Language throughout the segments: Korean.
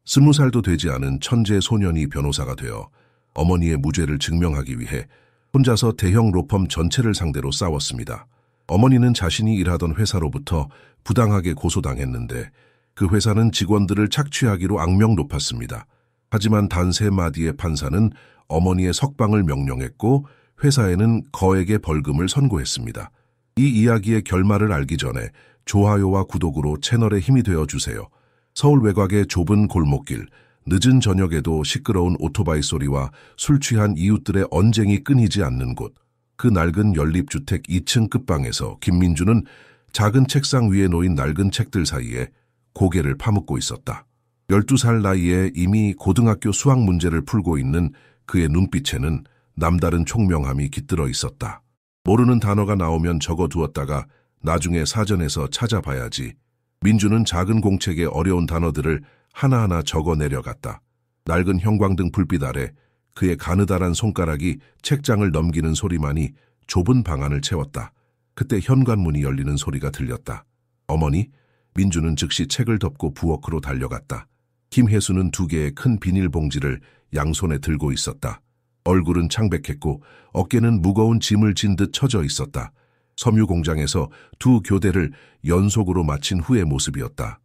20살도 되지 않은 천재 소년이 변호사가 되어 어머니의 무죄를 증명하기 위해 혼자서 대형 로펌 전체를 상대로 싸웠습니다. 어머니는 자신이 일하던 회사로부터 부당하게 고소당했는데 그 회사는 직원들을 착취하기로 악명 높았습니다. 하지만 단 3마디의 판사는 어머니의 석방을 명령했고 회사에는 거액의 벌금을 선고했습니다. 이 이야기의 결말을 알기 전에 좋아요와 구독으로 채널에 힘이 되어주세요. 서울 외곽의 좁은 골목길, 늦은 저녁에도 시끄러운 오토바이 소리와 술 취한 이웃들의 언쟁이 끊이지 않는 곳. 그 낡은 연립주택 2층 끝방에서 김민주는 작은 책상 위에 놓인 낡은 책들 사이에 고개를 파묻고 있었다. 12살 나이에 이미 고등학교 수학 문제를 풀고 있는 그의 눈빛에는 남다른 총명함이 깃들어 있었다. 모르는 단어가 나오면 적어두었다가 나중에 사전에서 찾아봐야지. 민주는 작은 공책에 어려운 단어들을 하나하나 적어 내려갔다. 낡은 형광등 불빛 아래 그의 가느다란 손가락이 책장을 넘기는 소리만이 좁은 방안을 채웠다. 그때 현관문이 열리는 소리가 들렸다. 어머니? 민주는 즉시 책을 덮고 부엌으로 달려갔다. 김혜수는 2개의 큰 비닐봉지를 양손에 들고 있었다. 얼굴은 창백했고 어깨는 무거운 짐을 진 듯 처져 있었다. 섬유 공장에서 2 교대를 연속으로 마친 후의 모습이었다.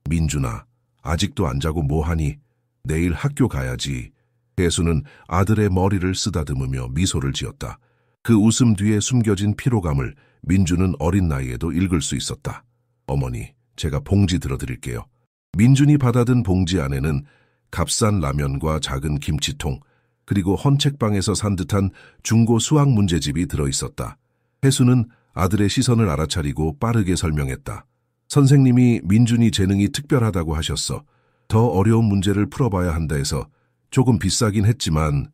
민준아, 아직도 안 자고 뭐하니? 내일 학교 가야지. 혜수는 아들의 머리를 쓰다듬으며 미소를 지었다. 그 웃음 뒤에 숨겨진 피로감을 민준은 어린 나이에도 읽을 수 있었다. 어머니, 제가 봉지 들어드릴게요. 민준이 받아든 봉지 안에는 값싼 라면과 작은 김치통, 그리고 헌책방에서 산 듯한 중고 수학 문제집이 들어있었다. 혜수는 아들의 시선을 알아차리고 빠르게 설명했다. 선생님이 민준이 재능이 특별하다고 하셨어. 더 어려운 문제를 풀어봐야 한다 해서 조금 비싸긴 했지만.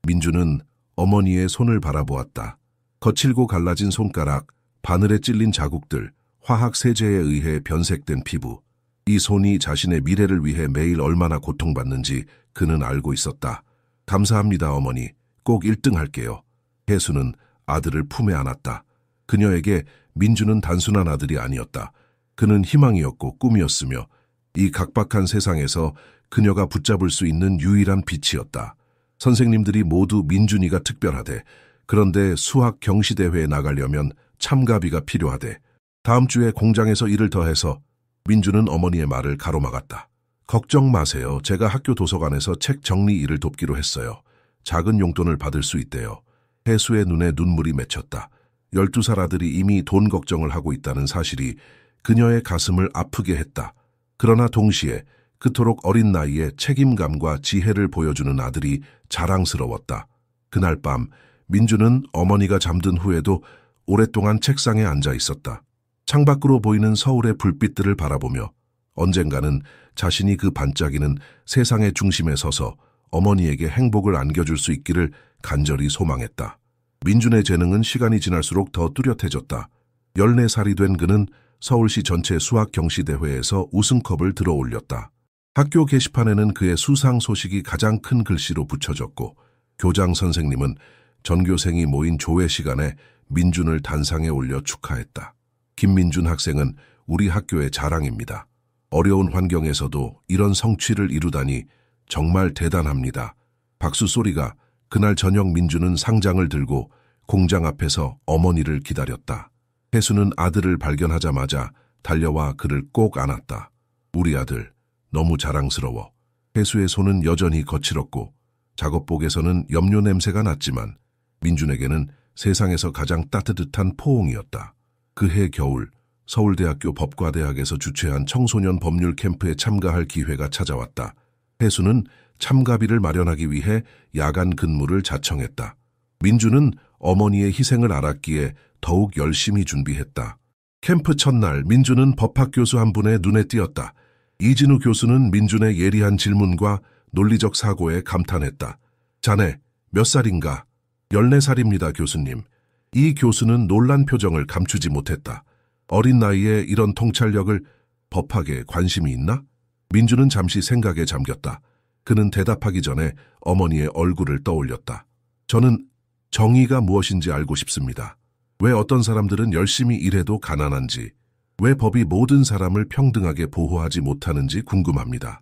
민준은 어머니의 손을 바라보았다. 거칠고 갈라진 손가락, 바늘에 찔린 자국들, 화학 세제에 의해 변색된 피부. 이 손이 자신의 미래를 위해 매일 얼마나 고통받는지 그는 알고 있었다. 감사합니다, 어머니. 꼭 1등 할게요. 혜수는 아들을 품에 안았다. 그녀에게 민주는 단순한 아들이 아니었다. 그는 희망이었고 꿈이었으며 이 각박한 세상에서 그녀가 붙잡을 수 있는 유일한 빛이었다. 선생님들이 모두 민준이가 특별하대. 그런데 수학 경시대회에 나가려면 참가비가 필요하대. 다음 주에 공장에서 일을 더해서. 민주는 어머니의 말을 가로막았다. 걱정 마세요. 제가 학교 도서관에서 책 정리 일을 돕기로 했어요. 작은 용돈을 받을 수 있대요. 혜수의 눈에 눈물이 맺혔다. 12살 아들이 이미 돈 걱정을 하고 있다는 사실이 그녀의 가슴을 아프게 했다. 그러나 동시에 그토록 어린 나이에 책임감과 지혜를 보여주는 아들이 자랑스러웠다. 그날 밤 민주는 어머니가 잠든 후에도 오랫동안 책상에 앉아 있었다. 창밖으로 보이는 서울의 불빛들을 바라보며 언젠가는 자신이 그 반짝이는 세상의 중심에 서서 어머니에게 행복을 안겨줄 수 있기를 간절히 소망했다. 민준의 재능은 시간이 지날수록 더 뚜렷해졌다. 14살이 된 그는 서울시 전체 수학 경시대회에서 우승컵을 들어 올렸다. 학교 게시판에는 그의 수상 소식이 가장 큰 글씨로 붙여졌고 교장 선생님은 전교생이 모인 조회 시간에 민준을 단상에 올려 축하했다. 김민준 학생은 우리 학교의 자랑입니다. 어려운 환경에서도 이런 성취를 이루다니 정말 대단합니다. 박수 소리가. 그날 저녁 민준은 상장을 들고 공장 앞에서 어머니를 기다렸다. 혜수는 아들을 발견하자마자 달려와 그를 꼭 안았다. 우리 아들, 너무 자랑스러워. 혜수의 손은 여전히 거칠었고 작업복에서는 염료 냄새가 났지만 민준에게는 세상에서 가장 따뜻한 포옹이었다. 그해 겨울 서울대학교 법과대학에서 주최한 청소년 법률 캠프에 참가할 기회가 찾아왔다. 혜수는 참가비를 마련하기 위해 야간 근무를 자청했다. 민주는 어머니의 희생을 알았기에 더욱 열심히 준비했다. 캠프 첫날 민주는 법학 교수 한 분의 눈에 띄었다. 이진우 교수는 민준의 예리한 질문과 논리적 사고에 감탄했다. 자네 몇 살인가? 14살입니다, 교수님. 이 교수는 놀란 표정을 감추지 못했다. 어린 나이에 이런 통찰력을. 법학에 관심이 있나? 민주는 잠시 생각에 잠겼다. 그는 대답하기 전에 어머니의 얼굴을 떠올렸다. 저는 정의가 무엇인지 알고 싶습니다. 왜 어떤 사람들은 열심히 일해도 가난한지, 왜 법이 모든 사람을 평등하게 보호하지 못하는지 궁금합니다.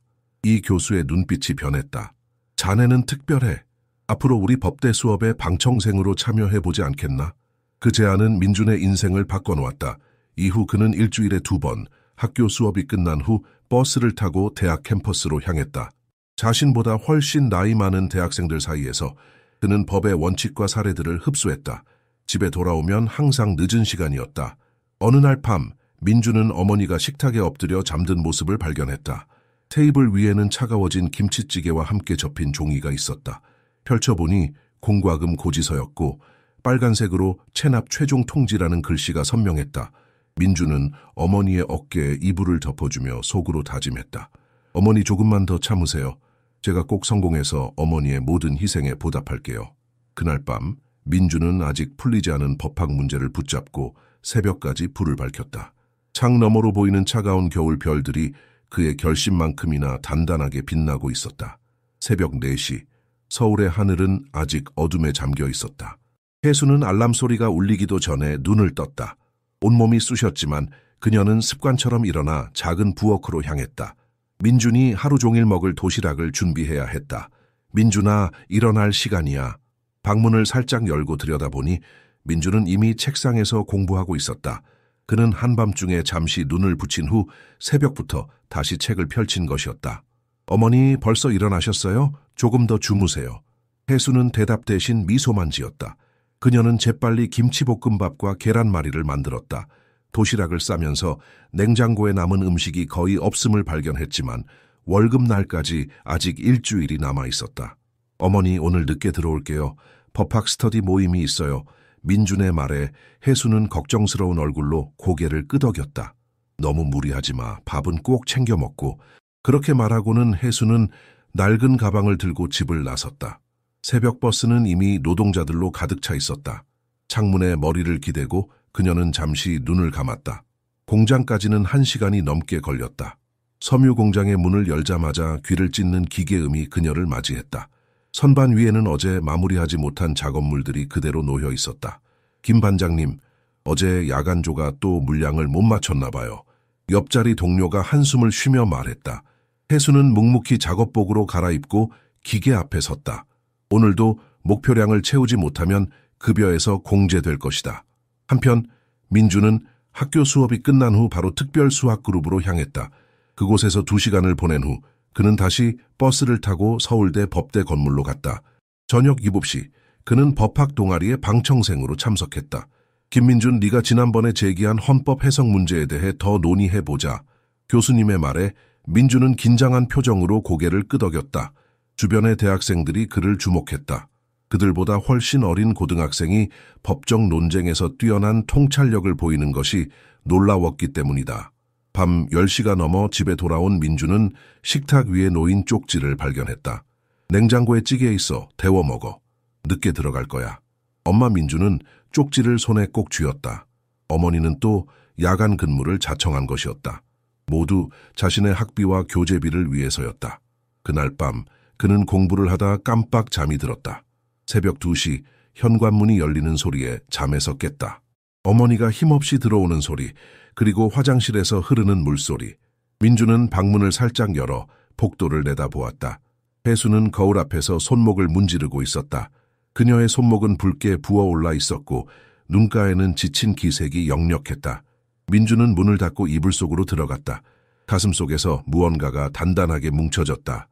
이 교수의 눈빛이 변했다. 자네는 특별해. 앞으로 우리 법대 수업에 방청생으로 참여해보지 않겠나? 그 제안은 민준의 인생을 바꿔놓았다. 이후 그는 일주일에 2번 학교 수업이 끝난 후 버스를 타고 대학 캠퍼스로 향했다. 자신보다 훨씬 나이 많은 대학생들 사이에서 그는 법의 원칙과 사례들을 흡수했다. 집에 돌아오면 항상 늦은 시간이었다. 어느 날 밤 민준은 어머니가 식탁에 엎드려 잠든 모습을 발견했다. 테이블 위에는 차가워진 김치찌개와 함께 접힌 종이가 있었다. 펼쳐보니 공과금 고지서였고 빨간색으로 체납 최종 통지라는 글씨가 선명했다. 민준은 어머니의 어깨에 이불을 덮어주며 속으로 다짐했다. 어머니 조금만 더 참으세요. 제가 꼭 성공해서 어머니의 모든 희생에 보답할게요. 그날 밤 민준은 아직 풀리지 않은 법학 문제를 붙잡고 새벽까지 불을 밝혔다. 창 너머로 보이는 차가운 겨울 별들이 그의 결심만큼이나 단단하게 빛나고 있었다. 새벽 4시, 서울의 하늘은 아직 어둠에 잠겨 있었다. 혜수는 알람 소리가 울리기도 전에 눈을 떴다. 온몸이 쑤셨지만 그녀는 습관처럼 일어나 작은 부엌으로 향했다. 민준이 하루 종일 먹을 도시락을 준비해야 했다. 민준아, 일어날 시간이야. 방문을 살짝 열고 들여다보니 민준은 이미 책상에서 공부하고 있었다. 그는 한밤중에 잠시 눈을 붙인 후 새벽부터 다시 책을 펼친 것이었다. 어머니 벌써 일어나셨어요? 조금 더 주무세요. 혜수는 대답 대신 미소만 지었다. 그녀는 재빨리 김치볶음밥과 계란말이를 만들었다. 도시락을 싸면서 냉장고에 남은 음식이 거의 없음을 발견했지만 월급날까지 아직 일주일이 남아 있었다. 어머니 오늘 늦게 들어올게요. 법학 스터디 모임이 있어요. 민준의 말에 혜수는 걱정스러운 얼굴로 고개를 끄덕였다. 너무 무리하지 마. 밥은 꼭 챙겨 먹고. 그렇게 말하고는 혜수는 낡은 가방을 들고 집을 나섰다. 새벽 버스는 이미 노동자들로 가득 차 있었다. 창문에 머리를 기대고 그녀는 잠시 눈을 감았다. 공장까지는 1시간이 넘게 걸렸다. 섬유 공장의 문을 열자마자 귀를 찢는 기계음이 그녀를 맞이했다. 선반 위에는 어제 마무리하지 못한 작업물들이 그대로 놓여 있었다. 김 반장님, 어제 야간조가 또 물량을 못 맞췄나 봐요. 옆자리 동료가 한숨을 쉬며 말했다. 혜수는 묵묵히 작업복으로 갈아입고 기계 앞에 섰다. 오늘도 목표량을 채우지 못하면 급여에서 공제될 것이다. 한편 민준은 학교 수업이 끝난 후 바로 특별 수학 그룹으로 향했다. 그곳에서 2시간을 보낸 후 그는 다시 버스를 타고 서울대 법대 건물로 갔다. 저녁 7시 그는 법학 동아리의 방청생으로 참석했다. 김민준, 네가 지난번에 제기한 헌법 해석 문제에 대해 더 논의해보자. 교수님의 말에 민준은 긴장한 표정으로 고개를 끄덕였다. 주변의 대학생들이 그를 주목했다. 그들보다 훨씬 어린 고등학생이 법정 논쟁에서 뛰어난 통찰력을 보이는 것이 놀라웠기 때문이다. 밤 10시가 넘어 집에 돌아온 민준은 식탁 위에 놓인 쪽지를 발견했다. 냉장고에 찌개 있어. 데워 먹어. 늦게 들어갈 거야. 엄마 민준은 쪽지를 손에 꼭 쥐었다. 어머니는 또 야간 근무를 자청한 것이었다. 모두 자신의 학비와 교재비를 위해서였다. 그날 밤 그는 공부를 하다 깜빡 잠이 들었다. 새벽 2시 현관문이 열리는 소리에 잠에서 깼다. 어머니가 힘없이 들어오는 소리, 그리고 화장실에서 흐르는 물소리. 민준은 방문을 살짝 열어 복도를 내다보았다. 혜수는 거울 앞에서 손목을 문지르고 있었다. 그녀의 손목은 붉게 부어올라 있었고 눈가에는 지친 기색이 역력했다. 민준은 문을 닫고 이불 속으로 들어갔다. 가슴속에서 무언가가 단단하게 뭉쳐졌다.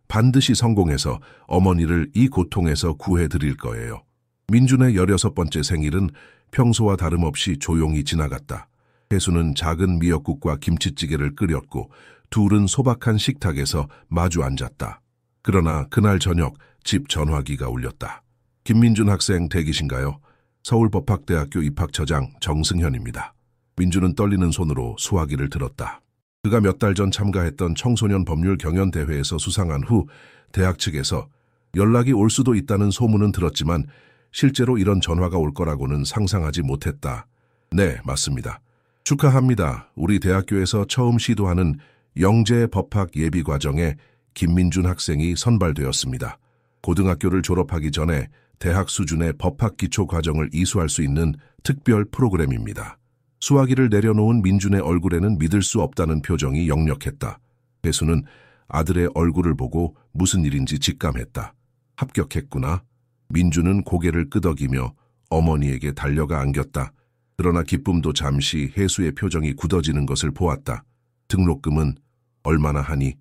반드시 성공해서 어머니를 이 고통에서 구해드릴 거예요. 민준의 16번째 생일은 평소와 다름없이 조용히 지나갔다. 혜수는 작은 미역국과 김치찌개를 끓였고 둘은 소박한 식탁에서 마주 앉았다. 그러나 그날 저녁 집 전화기가 울렸다. 김민준 학생 댁이신가요? 서울법학대학교 입학처장 정승현입니다. 민준은 떨리는 손으로 수화기를 들었다. 그가 몇 달 전 참가했던 청소년 법률 경연대회에서 수상한 후 대학 측에서 연락이 올 수도 있다는 소문은 들었지만 실제로 이런 전화가 올 거라고는 상상하지 못했다. 네, 맞습니다. 축하합니다. 우리 대학교에서 처음 시도하는 영재 법학 예비과정에 김민준 학생이 선발되었습니다. 고등학교를 졸업하기 전에 대학 수준의 법학 기초 과정을 이수할 수 있는 특별 프로그램입니다. 수화기를 내려놓은 민준의 얼굴에는 믿을 수 없다는 표정이 역력했다. 혜수는 아들의 얼굴을 보고 무슨 일인지 직감했다. 합격했구나. 민주는 고개를 끄덕이며 어머니에게 달려가 안겼다. 그러나 기쁨도 잠시 혜수의 표정이 굳어지는 것을 보았다. 등록금은 얼마나 하니?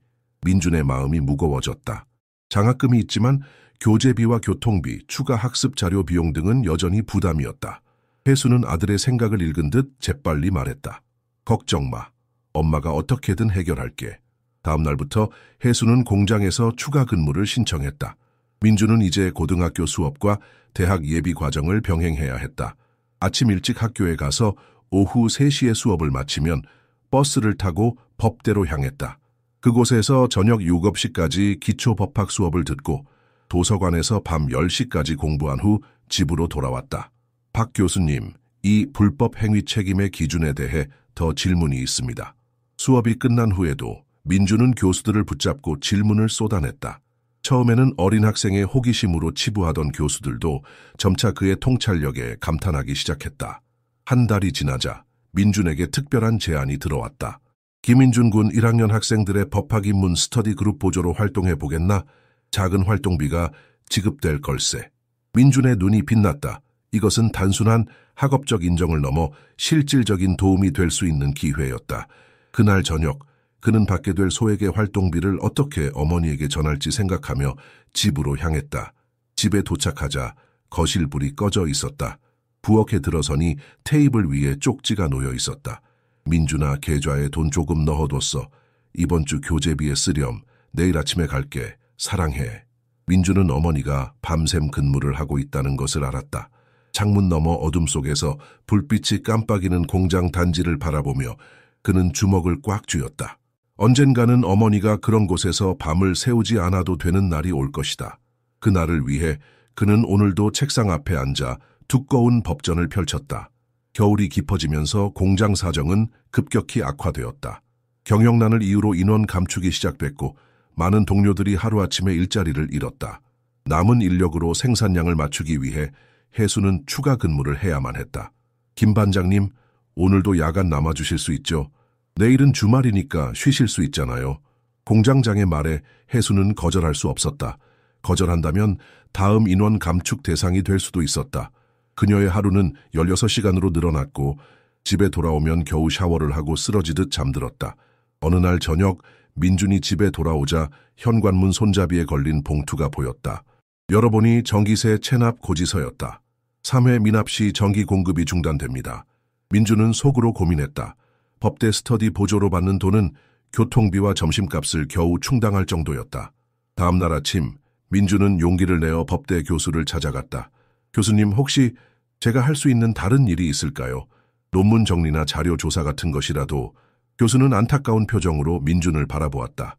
민준의 마음이 무거워졌다. 장학금이 있지만 교재비와 교통비, 추가 학습 자료 비용 등은 여전히 부담이었다. 혜수는 아들의 생각을 읽은 듯 재빨리 말했다. 걱정 마. 엄마가 어떻게든 해결할게. 다음 날부터 혜수는 공장에서 추가 근무를 신청했다. 민주는 이제 고등학교 수업과 대학 예비 과정을 병행해야 했다. 아침 일찍 학교에 가서 오후 3시에 수업을 마치면 버스를 타고 법대로 향했다. 그곳에서 저녁 7시까지 기초법학 수업을 듣고 도서관에서 밤 10시까지 공부한 후 집으로 돌아왔다. 박 교수님, 이 불법 행위 책임의 기준에 대해 더 질문이 있습니다. 수업이 끝난 후에도 민주는 교수들을 붙잡고 질문을 쏟아냈다. 처음에는 어린 학생의 호기심으로 치부하던 교수들도 점차 그의 통찰력에 감탄하기 시작했다. 한 달이 지나자 민준에게 특별한 제안이 들어왔다. 김인준 군 1학년 학생들의 법학 입문 스터디 그룹 보조로 활동해 보겠나? 작은 활동비가 지급될 걸세. 민준의 눈이 빛났다. 이것은 단순한 학업적 인정을 넘어 실질적인 도움이 될 수 있는 기회였다. 그날 저녁 그는 받게 될 소액의 활동비를 어떻게 어머니에게 전할지 생각하며 집으로 향했다. 집에 도착하자 거실 불이 꺼져 있었다. 부엌에 들어서니 테이블 위에 쪽지가 놓여 있었다. 민준아, 계좌에 돈 조금 넣어뒀어. 이번 주 교재비에 쓰렴. 내일 아침에 갈게. 사랑해. 민준은 어머니가 밤샘 근무를 하고 있다는 것을 알았다. 창문 너머 어둠 속에서 불빛이 깜빡이는 공장 단지를 바라보며 그는 주먹을 꽉 쥐었다. 언젠가는 어머니가 그런 곳에서 밤을 새우지 않아도 되는 날이 올 것이다. 그 날을 위해 그는 오늘도 책상 앞에 앉아 두꺼운 법전을 펼쳤다. 겨울이 깊어지면서 공장 사정은 급격히 악화되었다. 경영난을 이유로 인원 감축이 시작됐고 많은 동료들이 하루아침에 일자리를 잃었다. 남은 인력으로 생산량을 맞추기 위해 혜수는 추가 근무를 해야만 했다. 김 반장님, 오늘도 야간 남아주실 수 있죠? 내일은 주말이니까 쉬실 수 있잖아요. 공장장의 말에 혜수는 거절할 수 없었다. 거절한다면 다음 인원 감축 대상이 될 수도 있었다. 그녀의 하루는 16시간으로 늘어났고 집에 돌아오면 겨우 샤워를 하고 쓰러지듯 잠들었다. 어느 날 저녁 민준이 집에 돌아오자 현관문 손잡이에 걸린 봉투가 보였다. 열어보니 전기세 체납 고지서였다. 3회 미납 시 전기 공급이 중단됩니다. 민준은 속으로 고민했다. 법대 스터디 보조로 받는 돈은 교통비와 점심값을 겨우 충당할 정도였다. 다음 날 아침 민준은 용기를 내어 법대 교수를 찾아갔다. 교수님, 혹시 제가 할 수 있는 다른 일이 있을까요? 논문 정리나 자료 조사 같은 것이라도. 교수는 안타까운 표정으로 민준을 바라보았다.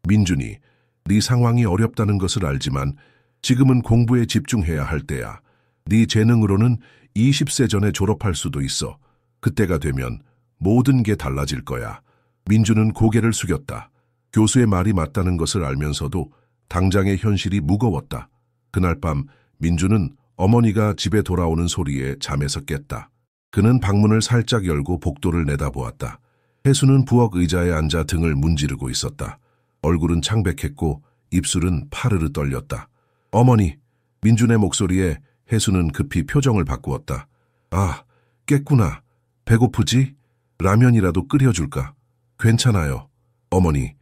민준이, 네 상황이 어렵다는 것을 알지만 지금은 공부에 집중해야 할 때야. 네 재능으로는 20세 전에 졸업할 수도 있어. 그때가 되면 모든 게 달라질 거야. 민준은 고개를 숙였다. 교수의 말이 맞다는 것을 알면서도 당장의 현실이 무거웠다. 그날 밤 민준은 어머니가 집에 돌아오는 소리에 잠에서 깼다. 그는 방문을 살짝 열고 복도를 내다보았다. 혜수는 부엌 의자에 앉아 등을 문지르고 있었다. 얼굴은 창백했고 입술은 파르르 떨렸다. 어머니, 민준의 목소리에 혜수는 급히 표정을 바꾸었다. 아, 깼구나. 배고프지? 라면이라도 끓여줄까? 괜찮아요. 어머니,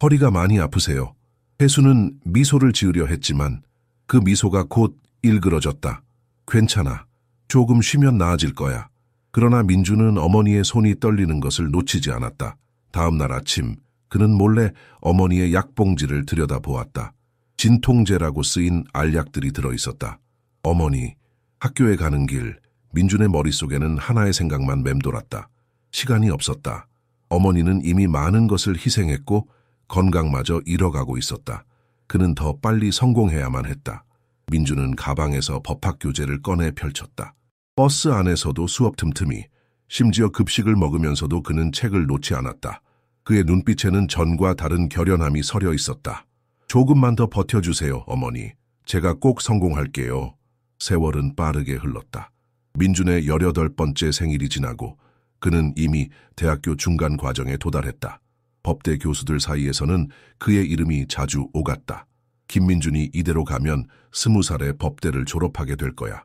허리가 많이 아프세요. 혜수는 미소를 지으려 했지만 그 미소가 곧 일그러졌다. 괜찮아. 조금 쉬면 나아질 거야. 그러나 민준은 어머니의 손이 떨리는 것을 놓치지 않았다. 다음 날 아침 그는 몰래 어머니의 약봉지를 들여다보았다. 진통제라고 쓰인 알약들이 들어있었다. 어머니, 학교에 가는 길, 민준의 머릿속에는 하나의 생각만 맴돌았다. 시간이 없었다. 어머니는 이미 많은 것을 희생했고 건강마저 잃어가고 있었다. 그는 더 빨리 성공해야만 했다. 민준은 가방에서 법학 교재를 꺼내 펼쳤다. 버스 안에서도 수업 틈틈이, 심지어 급식을 먹으면서도 그는 책을 놓지 않았다. 그의 눈빛에는 전과 다른 결연함이 서려 있었다. 조금만 더 버텨주세요, 어머니. 제가 꼭 성공할게요. 세월은 빠르게 흘렀다. 민준의 18번째 생일이 지나고 그는 이미 대학교 중간 과정에 도달했다. 법대 교수들 사이에서는 그의 이름이 자주 오갔다. 김민준이 이대로 가면 20살에 법대를 졸업하게 될 거야.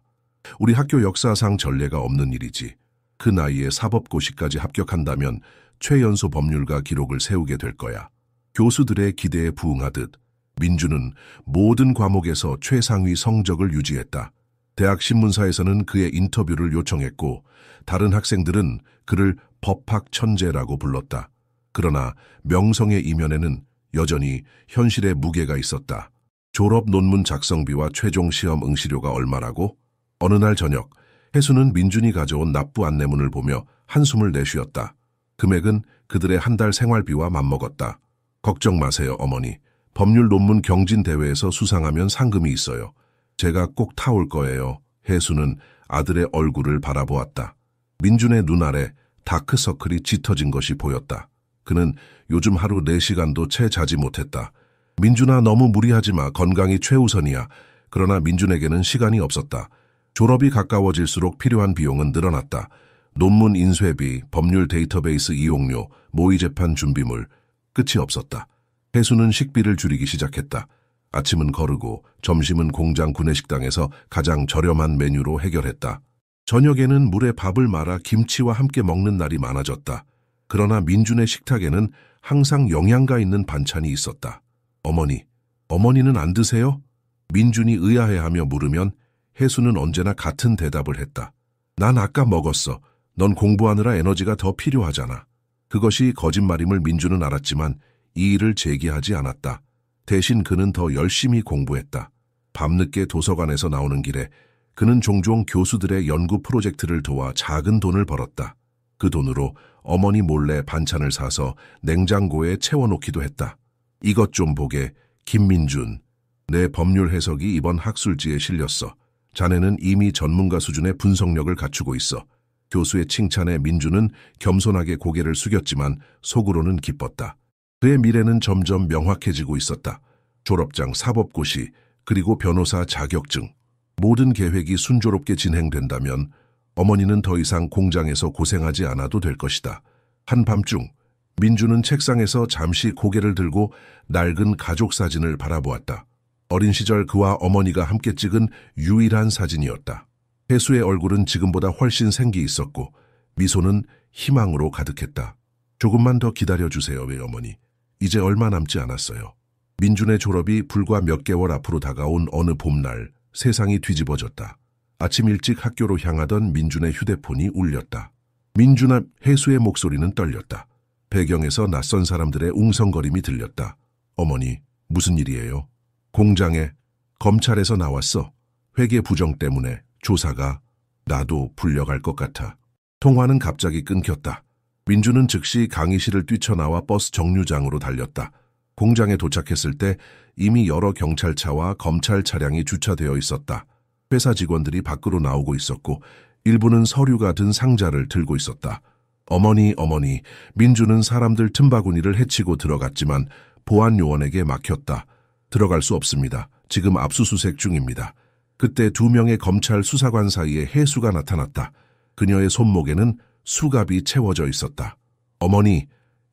우리 학교 역사상 전례가 없는 일이지. 그 나이에 사법고시까지 합격한다면 최연소 법률가 기록을 세우게 될 거야. 교수들의 기대에 부응하듯 민준은 모든 과목에서 최상위 성적을 유지했다. 대학 신문사에서는 그의 인터뷰를 요청했고 다른 학생들은 그를 법학 천재라고 불렀다. 그러나 명성의 이면에는 여전히 현실의 무게가 있었다. 졸업 논문 작성비와 최종 시험 응시료가 얼마라고? 어느 날 저녁, 혜수는 민준이 가져온 납부 안내문을 보며 한숨을 내쉬었다. 금액은 그들의 한 달 생활비와 맞먹었다. 걱정 마세요, 어머니. 법률 논문 경진 대회에서 수상하면 상금이 있어요. 제가 꼭 타올 거예요. 혜수는 아들의 얼굴을 바라보았다. 민준의 눈 아래 다크서클이 짙어진 것이 보였다. 그는 요즘 하루 4시간도 채 자지 못했다. 민준아, 너무 무리하지 마. 건강이 최우선이야. 그러나 민준에게는 시간이 없었다. 졸업이 가까워질수록 필요한 비용은 늘어났다. 논문 인쇄비, 법률 데이터베이스 이용료, 모의재판 준비물, 끝이 없었다. 혜수는 식비를 줄이기 시작했다. 아침은 거르고 점심은 공장 구내식당에서 가장 저렴한 메뉴로 해결했다. 저녁에는 물에 밥을 말아 김치와 함께 먹는 날이 많아졌다. 그러나 민준의 식탁에는 항상 영양가 있는 반찬이 있었다. 어머니는 안 드세요? 민준이 의아해하며 물으면 혜수는 언제나 같은 대답을 했다. 난 아까 먹었어. 넌 공부하느라 에너지가 더 필요하잖아. 그것이 거짓말임을 민준은 알았지만 이 일을 제기하지 않았다. 대신 그는 더 열심히 공부했다. 밤늦게 도서관에서 나오는 길에 그는 종종 교수들의 연구 프로젝트를 도와 작은 돈을 벌었다. 그 돈으로 어머니 몰래 반찬을 사서 냉장고에 채워놓기도 했다. 이것 좀 보게, 김민준. 내 법률 해석이 이번 학술지에 실렸어. 자네는 이미 전문가 수준의 분석력을 갖추고 있어. 교수의 칭찬에 민준은 겸손하게 고개를 숙였지만 속으로는 기뻤다. 그의 미래는 점점 명확해지고 있었다. 졸업장, 사법고시, 그리고 변호사 자격증. 모든 계획이 순조롭게 진행된다면 어머니는 더 이상 공장에서 고생하지 않아도 될 것이다. 한밤중 민준은 책상에서 잠시 고개를 들고 낡은 가족 사진을 바라보았다. 어린 시절 그와 어머니가 함께 찍은 유일한 사진이었다. 혜수의 얼굴은 지금보다 훨씬 생기 있었고 미소는 희망으로 가득했다. 조금만 더 기다려주세요, 외어머니. 이제 얼마 남지 않았어요. 민준의 졸업이 불과 몇 개월 앞으로 다가온 어느 봄날 세상이 뒤집어졌다. 아침 일찍 학교로 향하던 민준의 휴대폰이 울렸다. 민준아, 혜수의 목소리는 떨렸다. 배경에서 낯선 사람들의 웅성거림이 들렸다. 어머니, 무슨 일이에요? 공장에, 검찰에서 나왔어. 회계 부정 때문에 조사가. 나도 불려갈 것 같아. 통화는 갑자기 끊겼다. 민준은 즉시 강의실을 뛰쳐나와 버스 정류장으로 달렸다. 공장에 도착했을 때 이미 여러 경찰차와 검찰 차량이 주차되어 있었다. 회사 직원들이 밖으로 나오고 있었고 일부는 서류가 든 상자를 들고 있었다. 어머니, 민준은 사람들 틈바구니를 헤치고 들어갔지만 보안 요원에게 막혔다. 들어갈 수 없습니다. 지금 압수수색 중입니다. 그때 2명의 검찰 수사관 사이에 혜수가 나타났다. 그녀의 손목에는 수갑이 채워져 있었다. 어머니,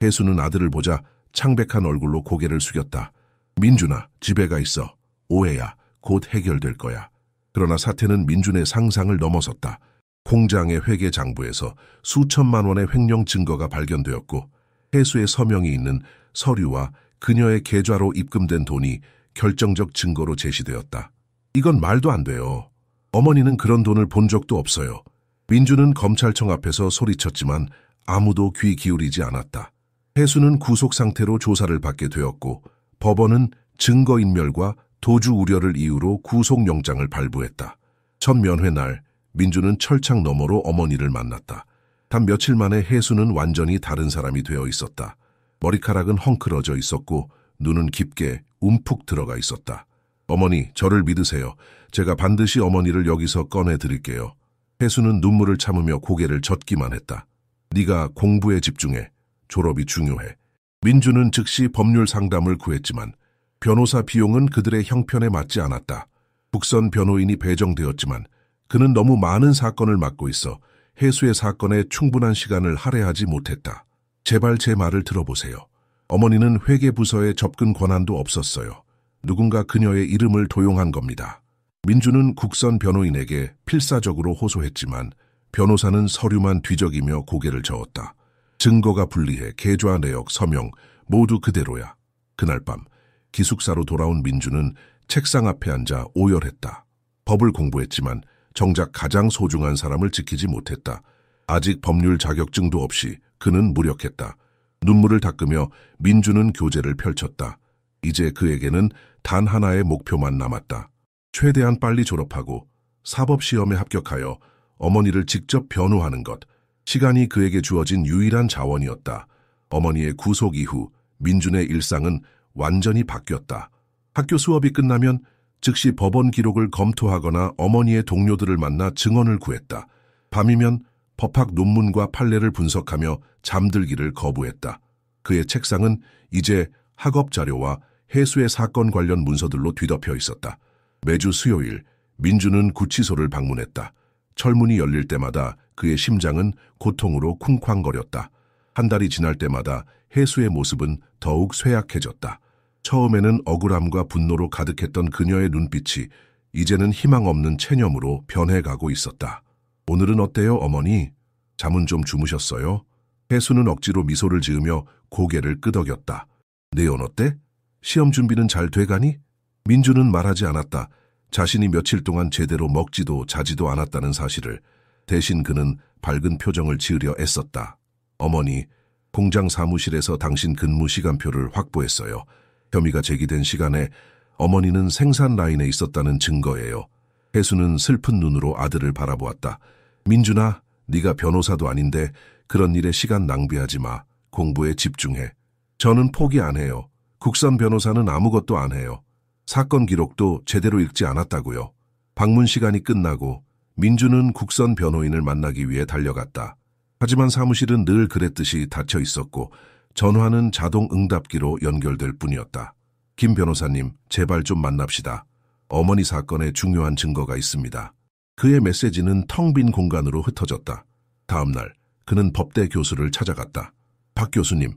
혜수는 아들을 보자 창백한 얼굴로 고개를 숙였다. 민준아, 집에 가 있어. 오해야. 곧 해결될 거야. 그러나 사태는 민준의 상상을 넘어섰다. 공장의 회계장부에서 수천만 원의 횡령 증거가 발견되었고 혜수의 서명이 있는 서류와 그녀의 계좌로 입금된 돈이 결정적 증거로 제시되었다. 이건 말도 안 돼요. 어머니는 그런 돈을 본 적도 없어요. 민준은 검찰청 앞에서 소리쳤지만 아무도 귀 기울이지 않았다. 혜수는 구속 상태로 조사를 받게 되었고 법원은 증거인멸과 도주 우려를 이유로 구속영장을 발부했다. 첫 면회 날 민준은 철창 너머로 어머니를 만났다. 단 며칠 만에 혜수는 완전히 다른 사람이 되어 있었다. 머리카락은 헝클어져 있었고 눈은 깊게 움푹 들어가 있었다. 어머니, 저를 믿으세요. 제가 반드시 어머니를 여기서 꺼내드릴게요. 혜수는 눈물을 참으며 고개를 젓기만 했다. 네가 공부에 집중해. 졸업이 중요해. 민준은 즉시 법률 상담을 구했지만 변호사 비용은 그들의 형편에 맞지 않았다. 국선 변호인이 배정되었지만 그는 너무 많은 사건을 맡고 있어 혜수의 사건에 충분한 시간을 할애하지 못했다. 제발 제 말을 들어보세요. 어머니는 회계부서에 접근 권한도 없었어요. 누군가 그녀의 이름을 도용한 겁니다. 민주는 국선 변호인에게 필사적으로 호소했지만 변호사는 서류만 뒤적이며 고개를 저었다. 증거가 불리해 계좌 내역, 서명 모두 그대로야. 그날 밤 기숙사로 돌아온 민주는 책상 앞에 앉아 오열했다. 법을 공부했지만 정작 가장 소중한 사람을 지키지 못했다. 아직 법률 자격증도 없이 그는 무력했다. 눈물을 닦으며 민주는 교재를 펼쳤다. 이제 그에게는 단 하나의 목표만 남았다. 최대한 빨리 졸업하고 사법시험에 합격하여 어머니를 직접 변호하는 것. 시간이 그에게 주어진 유일한 자원이었다. 어머니의 구속 이후 민준의 일상은 완전히 바뀌었다. 학교 수업이 끝나면 즉시 법원 기록을 검토하거나 어머니의 동료들을 만나 증언을 구했다. 밤이면 법학 논문과 판례를 분석하며 잠들기를 거부했다. 그의 책상은 이제 학업 자료와 해수의 사건 관련 문서들로 뒤덮여 있었다. 매주 수요일 민주는 구치소를 방문했다. 철문이 열릴 때마다 그의 심장은 고통으로 쿵쾅거렸다. 한 달이 지날 때마다 해수의 모습은 더욱 쇠약해졌다. 처음에는 억울함과 분노로 가득했던 그녀의 눈빛이 이제는 희망 없는 체념으로 변해가고 있었다. 오늘은 어때요, 어머니? 잠은 좀 주무셨어요? 해수는 억지로 미소를 지으며 고개를 끄덕였다. 내연 어때? 시험 준비는 잘 돼가니? 민주는 말하지 않았다. 자신이 며칠 동안 제대로 먹지도 자지도 않았다는 사실을. 대신 그는 밝은 표정을 지으려 애썼다. 어머니, 공장 사무실에서 당신 근무 시간표를 확보했어요. 혐의가 제기된 시간에 어머니는 생산 라인에 있었다는 증거예요. 해수는 슬픈 눈으로 아들을 바라보았다. 민준아, 네가 변호사도 아닌데 그런 일에 시간 낭비하지 마. 공부에 집중해. 저는 포기 안 해요. 국선 변호사는 아무것도 안 해요. 사건 기록도 제대로 읽지 않았다고요. 방문 시간이 끝나고 민주는 국선 변호인을 만나기 위해 달려갔다. 하지만 사무실은 늘 그랬듯이 닫혀 있었고 전화는 자동 응답기로 연결될 뿐이었다. 김 변호사님, 제발 좀 만납시다. 어머니 사건에 중요한 증거가 있습니다. 그의 메시지는 텅 빈 공간으로 흩어졌다. 다음 날 그는 법대 교수를 찾아갔다. 박 교수님,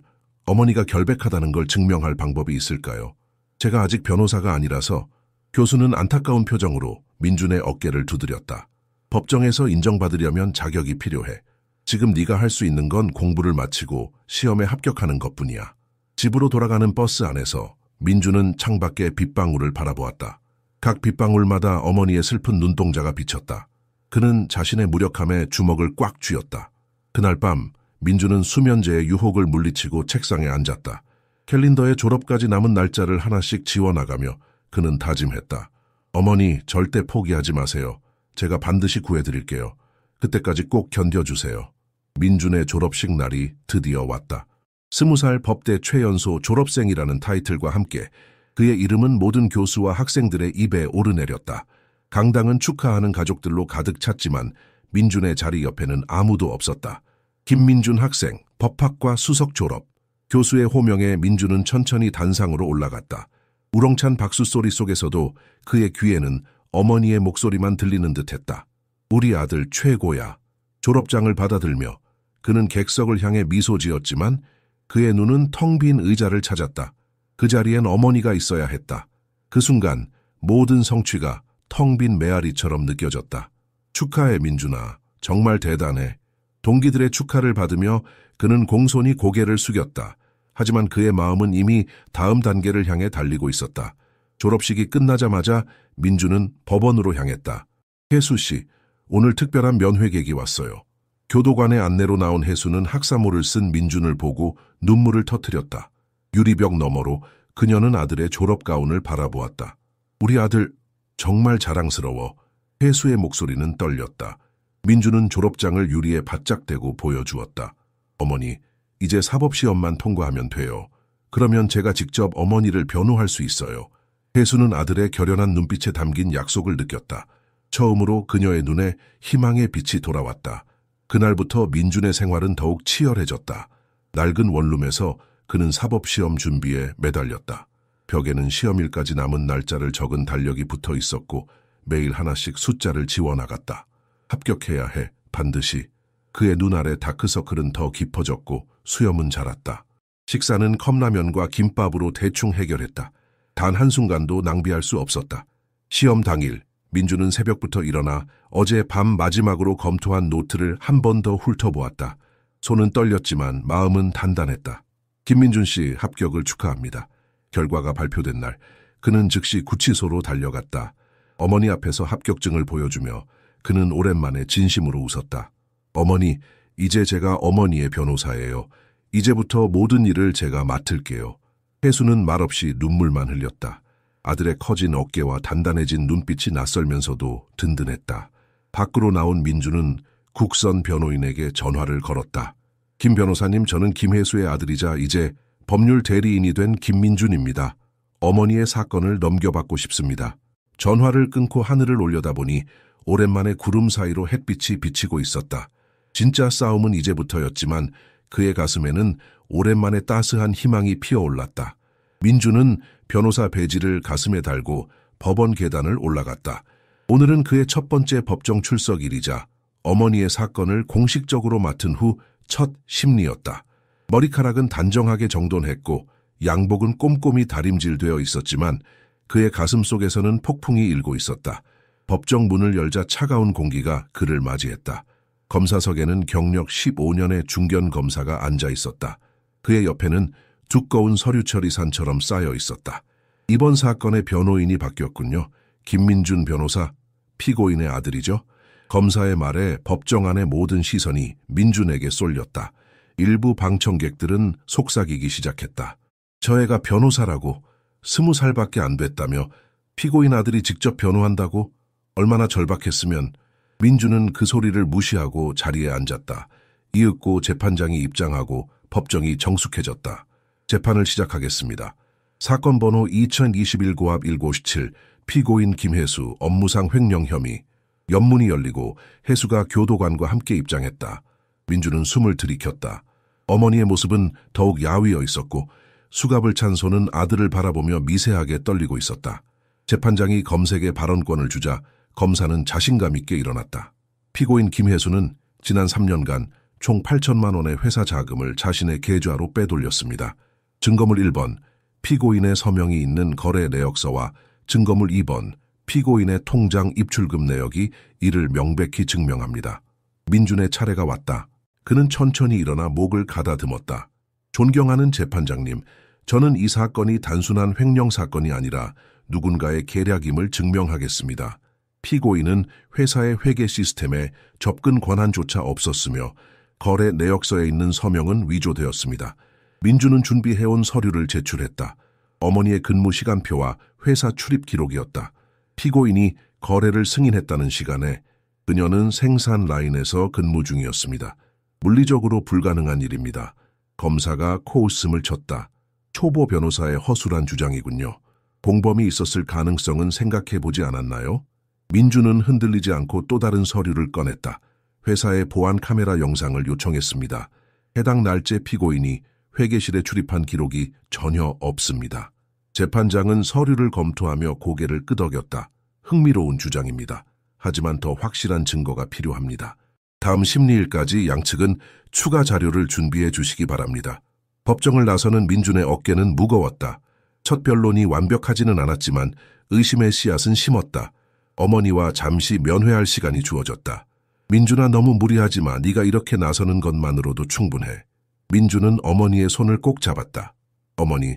어머니가 결백하다는 걸 증명할 방법이 있을까요? 제가 아직 변호사가 아니라서. 교수는 안타까운 표정으로 민준의 어깨를 두드렸다. 법정에서 인정받으려면 자격이 필요해. 지금 네가 할 수 있는 건 공부를 마치고 시험에 합격하는 것뿐이야. 집으로 돌아가는 버스 안에서 민준은 창밖의 빗방울을 바라보았다. 각 빗방울마다 어머니의 슬픈 눈동자가 비쳤다. 그는 자신의 무력함에 주먹을 꽉 쥐었다. 그날 밤 민준은 수면제의 유혹을 물리치고 책상에 앉았다. 캘린더에 졸업까지 남은 날짜를 하나씩 지워나가며 그는 다짐했다. 어머니, 절대 포기하지 마세요. 제가 반드시 구해드릴게요. 그때까지 꼭 견뎌주세요. 민준의 졸업식 날이 드디어 왔다. 20살 법대 최연소 졸업생이라는 타이틀과 함께 그의 이름은 모든 교수와 학생들의 입에 오르내렸다. 강당은 축하하는 가족들로 가득 찼지만 민준의 자리 옆에는 아무도 없었다. 김민준 학생, 법학과 수석 졸업. 교수의 호명에 민준은 천천히 단상으로 올라갔다. 우렁찬 박수 소리 속에서도 그의 귀에는 어머니의 목소리만 들리는 듯했다. 우리 아들 최고야. 졸업장을 받아들며 그는 객석을 향해 미소 지었지만 그의 눈은 텅 빈 의자를 찾았다. 그 자리엔 어머니가 있어야 했다. 그 순간 모든 성취가 텅 빈 메아리처럼 느껴졌다. 축하해, 민준아. 정말 대단해. 동기들의 축하를 받으며 그는 공손히 고개를 숙였다. 하지만 그의 마음은 이미 다음 단계를 향해 달리고 있었다. 졸업식이 끝나자마자 민주는 법원으로 향했다. 혜수 씨, 오늘 특별한 면회객이 왔어요. 교도관의 안내로 나온 혜수는 학사모를 쓴 민준을 보고 눈물을 터뜨렸다. 유리벽 너머로 그녀는 아들의 졸업가운을 바라보았다. 우리 아들 정말 자랑스러워. 혜수의 목소리는 떨렸다. 민준은 졸업장을 유리에 바짝 대고 보여주었다. 어머니, 이제 사법시험만 통과하면 돼요. 그러면 제가 직접 어머니를 변호할 수 있어요. 혜수는 아들의 결연한 눈빛에 담긴 약속을 느꼈다. 처음으로 그녀의 눈에 희망의 빛이 돌아왔다. 그날부터 민준의 생활은 더욱 치열해졌다. 낡은 원룸에서 그는 사법시험 준비에 매달렸다. 벽에는 시험일까지 남은 날짜를 적은 달력이 붙어 있었고 매일 하나씩 숫자를 지워나갔다. 합격해야 해, 반드시. 그의 눈 아래 다크서클은 더 깊어졌고 수염은 자랐다. 식사는 컵라면과 김밥으로 대충 해결했다. 단 한순간도 낭비할 수 없었다. 시험 당일 민주는 새벽부터 일어나 어제 밤 마지막으로 검토한 노트를 한 번 더 훑어보았다. 손은 떨렸지만 마음은 단단했다. 김민준 씨 합격을 축하합니다. 결과가 발표된 날 그는 즉시 구치소로 달려갔다. 어머니 앞에서 합격증을 보여주며 그는 오랜만에 진심으로 웃었다. 어머니, 이제 제가 어머니의 변호사예요. 이제부터 모든 일을 제가 맡을게요. 혜수는 말없이 눈물만 흘렸다. 아들의 커진 어깨와 단단해진 눈빛이 낯설면서도 든든했다. 밖으로 나온 민주는 국선 변호인에게 전화를 걸었다. 김 변호사님, 저는 김혜수의 아들이자 이제 법률 대리인이 된 김민준입니다. 어머니의 사건을 넘겨받고 싶습니다. 전화를 끊고 하늘을 올려다보니 오랜만에 구름 사이로 햇빛이 비치고 있었다. 진짜 싸움은 이제부터였지만 그의 가슴에는 오랜만에 따스한 희망이 피어올랐다. 민주는 변호사 배지를 가슴에 달고 법원 계단을 올라갔다. 오늘은 그의 첫 번째 법정 출석일이자 어머니의 사건을 공식적으로 맡은 후 첫 심리였다. 머리카락은 단정하게 정돈했고 양복은 꼼꼼히 다림질되어 있었지만 그의 가슴 속에서는 폭풍이 일고 있었다. 법정 문을 열자 차가운 공기가 그를 맞이했다. 검사석에는 경력 15년의 중견 검사가 앉아 있었다. 그의 옆에는 두꺼운 서류 처리산처럼 쌓여 있었다. 이번 사건의 변호인이 바뀌었군요. 김민준 변호사, 피고인의 아들이죠. 검사의 말에 법정 안의 모든 시선이 민준에게 쏠렸다. 일부 방청객들은 속삭이기 시작했다. 저 애가 변호사라고 20살밖에 안 됐다며 피고인 아들이 직접 변호한다고 얼마나 절박했으면. 민준은 그 소리를 무시하고 자리에 앉았다. 이윽고 재판장이 입장하고 법정이 정숙해졌다. 재판을 시작하겠습니다. 사건 번호 2021고합 157 피고인 김혜수 업무상 횡령 혐의. 연문이 열리고 혜수가 교도관과 함께 입장했다. 민준은 숨을 들이켰다. 어머니의 모습은 더욱 야위어 있었고 수갑을 찬 손은 아들을 바라보며 미세하게 떨리고 있었다. 재판장이 검색에 발언권을 주자 검사는 자신감 있게 일어났다. 피고인 김혜수는 지난 3년간 총 8천만 원의 회사 자금을 자신의 계좌로 빼돌렸습니다. 증거물 1번, 피고인의 서명이 있는 거래 내역서와 증거물 2번, 피고인의 통장 입출금 내역이 이를 명백히 증명합니다. 민준의 차례가 왔다. 그는 천천히 일어나 목을 가다듬었다. 존경하는 재판장님, 저는 이 사건이 단순한 횡령 사건이 아니라 누군가의 계략임을 증명하겠습니다. 피고인은 회사의 회계 시스템에 접근 권한조차 없었으며 거래 내역서에 있는 서명은 위조되었습니다. 민준은 준비해온 서류를 제출했다. 어머니의 근무 시간표와 회사 출입 기록이었다. 피고인이 거래를 승인했다는 시간에 그녀는 생산 라인에서 근무 중이었습니다. 물리적으로 불가능한 일입니다. 검사가 코웃음을 쳤다. 초보 변호사의 허술한 주장이군요. 공범이 있었을 가능성은 생각해보지 않았나요? 민주는 흔들리지 않고 또 다른 서류를 꺼냈다. 회사의 보안 카메라 영상을 요청했습니다. 해당 날짜 피고인이 회계실에 출입한 기록이 전혀 없습니다. 재판장은 서류를 검토하며 고개를 끄덕였다. 흥미로운 주장입니다. 하지만 더 확실한 증거가 필요합니다. 다음 심리일까지 양측은 추가 자료를 준비해 주시기 바랍니다. 법정을 나서는 민준의 어깨는 무거웠다. 첫 변론이 완벽하지는 않았지만 의심의 씨앗은 심었다. 어머니와 잠시 면회할 시간이 주어졌다. 민준아, 너무 무리하지 마. 네가 이렇게 나서는 것만으로도 충분해. 민준은 어머니의 손을 꼭 잡았다. 어머니,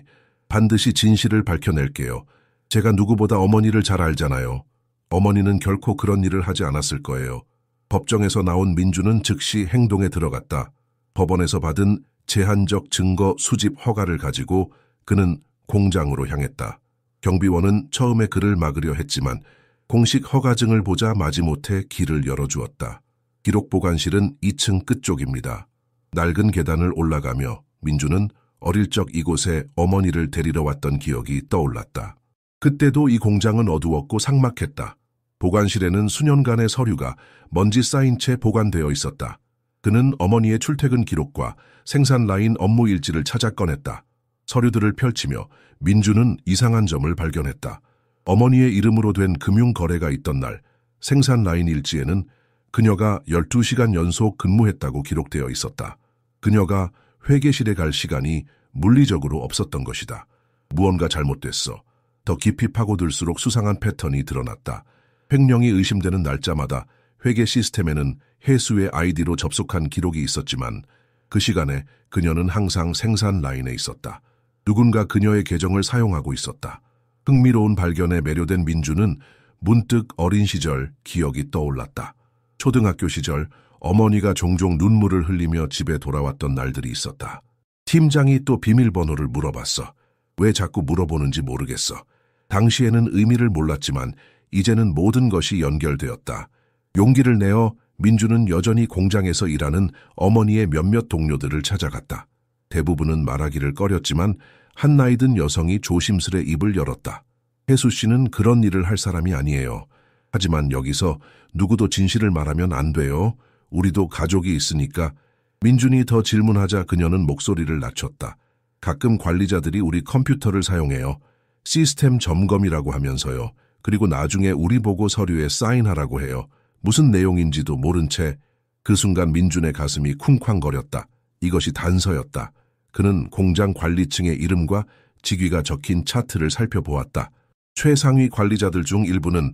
반드시 진실을 밝혀낼게요. 제가 누구보다 어머니를 잘 알잖아요. 어머니는 결코 그런 일을 하지 않았을 거예요. 법정에서 나온 민준은 즉시 행동에 들어갔다. 법원에서 받은 제한적 증거 수집 허가를 가지고 그는 공장으로 향했다. 경비원은 처음에 그를 막으려 했지만 공식 허가증을 보자 마지못해 길을 열어주었다. 기록보관실은 2층 끝쪽입니다. 낡은 계단을 올라가며 민준은 어릴 적 이곳에 어머니를 데리러 왔던 기억이 떠올랐다. 그때도 이 공장은 어두웠고 삭막했다. 보관실에는 수년간의 서류가 먼지 쌓인 채 보관되어 있었다. 그는 어머니의 출퇴근 기록과 생산 라인 업무 일지를 찾아 꺼냈다. 서류들을 펼치며 민준은 이상한 점을 발견했다. 어머니의 이름으로 된 금융 거래가 있던 날 생산 라인 일지에는 그녀가 12시간 연속 근무했다고 기록되어 있었다. 그녀가 회계실에 갈 시간이 물리적으로 없었던 것이다. 무언가 잘못됐어. 더 깊이 파고들수록 수상한 패턴이 드러났다. 횡령이 의심되는 날짜마다 회계 시스템에는 혜수의 아이디로 접속한 기록이 있었지만 그 시간에 그녀는 항상 생산 라인에 있었다. 누군가 그녀의 계정을 사용하고 있었다. 흥미로운 발견에 매료된 민주는 문득 어린 시절 기억이 떠올랐다. 초등학교 시절 어머니가 종종 눈물을 흘리며 집에 돌아왔던 날들이 있었다. 팀장이 또 비밀번호를 물어봤어. 왜 자꾸 물어보는지 모르겠어. 당시에는 의미를 몰랐지만 이제는 모든 것이 연결되었다. 용기를 내어 민주는 여전히 공장에서 일하는 어머니의 몇몇 동료들을 찾아갔다. 대부분은 말하기를 꺼렸지만 한 나이 든 여성이 조심스레 입을 열었다. 혜수 씨는 그런 일을 할 사람이 아니에요. 하지만 여기서 누구도 진실을 말하면 안 돼요. 우리도 가족이 있으니까. 민준이 더 질문하자 그녀는 목소리를 낮췄다. 가끔 관리자들이 우리 컴퓨터를 사용해요. 시스템 점검이라고 하면서요. 그리고 나중에 우리 보고 서류에 사인하라고 해요. 무슨 내용인지도 모른 채 그 순간 민준의 가슴이 쿵쾅거렸다. 이것이 단서였다. 그는 공장 관리층의 이름과 직위가 적힌 차트를 살펴보았다. 최상위 관리자들 중 일부는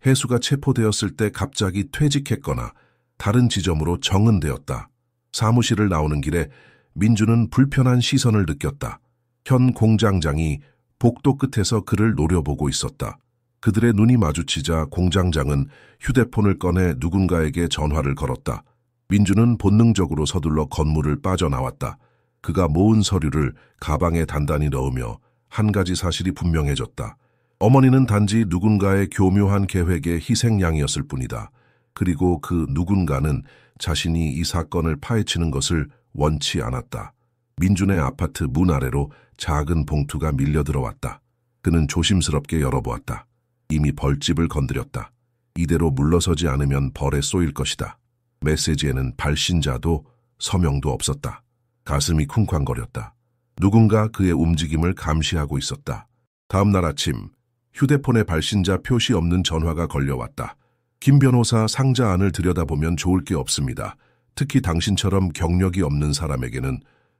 혜수가 체포되었을 때 갑자기 퇴직했거나 다른 지점으로 정은되었다. 사무실을 나오는 길에 민주는 불편한 시선을 느꼈다. 현 공장장이 복도 끝에서 그를 노려보고 있었다. 그들의 눈이 마주치자 공장장은 휴대폰을 꺼내 누군가에게 전화를 걸었다. 민주는 본능적으로 서둘러 건물을 빠져나왔다. 그가 모은 서류를 가방에 단단히 넣으며 한 가지 사실이 분명해졌다. 어머니는 단지 누군가의 교묘한 계획의 희생양이었을 뿐이다. 그리고 그 누군가는 자신이 이 사건을 파헤치는 것을 원치 않았다. 민준의 아파트 문 아래로 작은 봉투가 밀려 들어왔다. 그는 조심스럽게 열어보았다. 이미 벌집을 건드렸다. 이대로 물러서지 않으면 벌에 쏘일 것이다. 메시지에는 발신자도 서명도 없었다. 가슴이 쿵쾅거렸다. 누군가 그의 움직임을 감시하고 있었다. 다음 날 아침 휴대폰에 발신자 표시 없는 전화가 걸려왔다. 김 변호사, 상자 안을 들여다보면 좋을 게 없습니다. 특히 당신처럼 경력이 없는 사람에게는.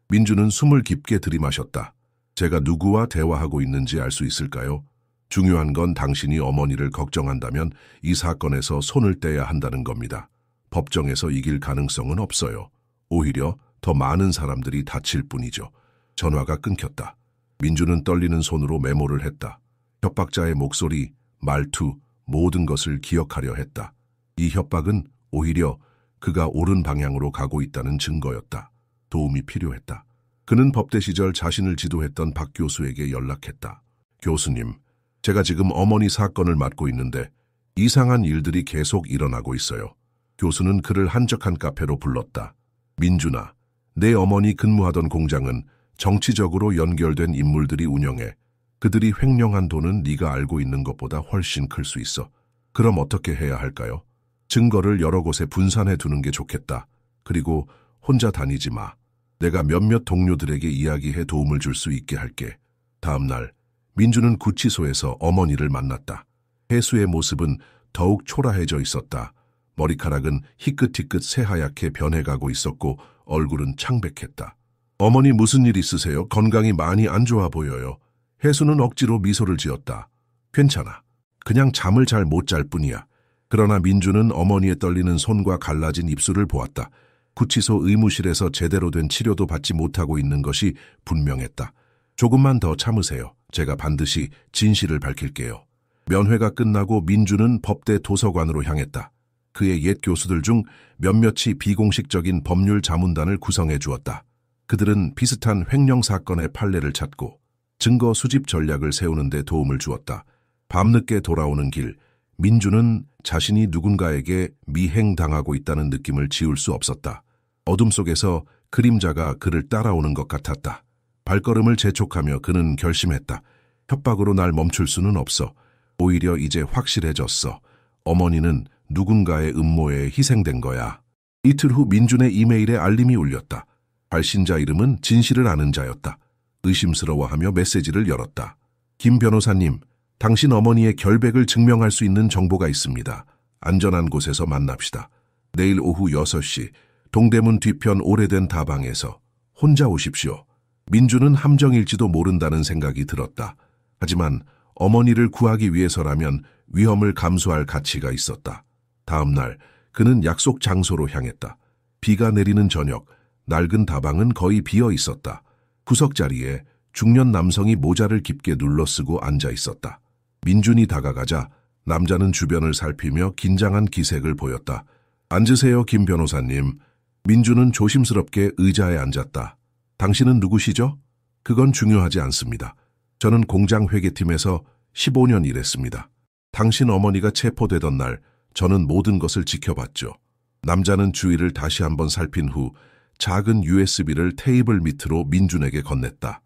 민주는 숨을 깊게 들이마셨다. 제가 누구와 대화하고 있는지 알 수 있을까요? 중요한 건 당신이 어머니를 걱정한다면 이 사건에서 손을 떼야 한다는 겁니다. 법정에서 이길 가능성은 없어요. 오히려 더 많은 사람들이 다칠 뿐이죠. 전화가 끊겼다. 민주는 떨리는 손으로 메모를 했다. 협박자의 목소리, 말투, 모든 것을 기억하려 했다. 이 협박은 오히려 그가 옳은 방향으로 가고 있다는 증거였다. 도움이 필요했다. 그는 법대 시절 자신을 지도했던 박 교수에게 연락했다. 교수님, 제가 지금 어머니 사건을 맡고 있는데 이상한 일들이 계속 일어나고 있어요. 교수는 그를 한적한 카페로 불렀다. 민준아, 내 어머니 근무하던 공장은 정치적으로 연결된 인물들이 운영해. 그들이 횡령한 돈은 네가 알고 있는 것보다 훨씬 클 수 있어. 그럼 어떻게 해야 할까요? 증거를 여러 곳에 분산해 두는 게 좋겠다. 그리고 혼자 다니지 마. 내가 몇몇 동료들에게 이야기해 도움을 줄 수 있게 할게. 다음 날 민주는 구치소에서 어머니를 만났다. 혜수의 모습은 더욱 초라해져 있었다. 머리카락은 희끗희끗 새하얗게 변해가고 있었고 얼굴은 창백했다. 어머니 무슨 일 있으세요? 건강이 많이 안 좋아 보여요. 혜수는 억지로 미소를 지었다. 괜찮아. 그냥 잠을 잘 못 잘 뿐이야. 그러나 민주는 어머니의 떨리는 손과 갈라진 입술을 보았다. 구치소 의무실에서 제대로 된 치료도 받지 못하고 있는 것이 분명했다. 조금만 더 참으세요. 제가 반드시 진실을 밝힐게요. 면회가 끝나고 민주는 법대 도서관으로 향했다. 그의 옛 교수들 중 몇몇이 비공식적인 법률 자문단을 구성해 주었다. 그들은 비슷한 횡령 사건의 판례를 찾고 증거 수집 전략을 세우는 데 도움을 주었다. 밤늦게 돌아오는 길, 민주는 자신이 누군가에게 미행당하고 있다는 느낌을 지울 수 없었다. 어둠 속에서 그림자가 그를 따라오는 것 같았다. 발걸음을 재촉하며 그는 결심했다. 협박으로 날 멈출 수는 없어. 오히려 이제 확실해졌어. 어머니는 누군가의 음모에 희생된 거야. 이틀 후 민준의 이메일에 알림이 울렸다. 발신자 이름은 진실을 아는 자였다. 의심스러워하며 메시지를 열었다. 김 변호사님, 당신 어머니의 결백을 증명할 수 있는 정보가 있습니다. 안전한 곳에서 만납시다. 내일 오후 6시 동대문 뒤편 오래된 다방에서 혼자 오십시오. 민주는 함정일지도 모른다는 생각이 들었다. 하지만 어머니를 구하기 위해서라면 위험을 감수할 가치가 있었다. 다음 날 그는 약속 장소로 향했다. 비가 내리는 저녁, 낡은 다방은 거의 비어 있었다. 구석자리에 중년 남성이 모자를 깊게 눌러쓰고 앉아 있었다. 민준이 다가가자 남자는 주변을 살피며 긴장한 기색을 보였다. 앉으세요, 김 변호사님. 민준은 조심스럽게 의자에 앉았다. 당신은 누구시죠? 그건 중요하지 않습니다. 저는 공장 회계팀에서 15년 일했습니다. 당신 어머니가 체포되던 날 저는 모든 것을 지켜봤죠. 남자는 주위를 다시 한번 살핀 후 작은 USB를 테이블 밑으로 민준에게 건넸다.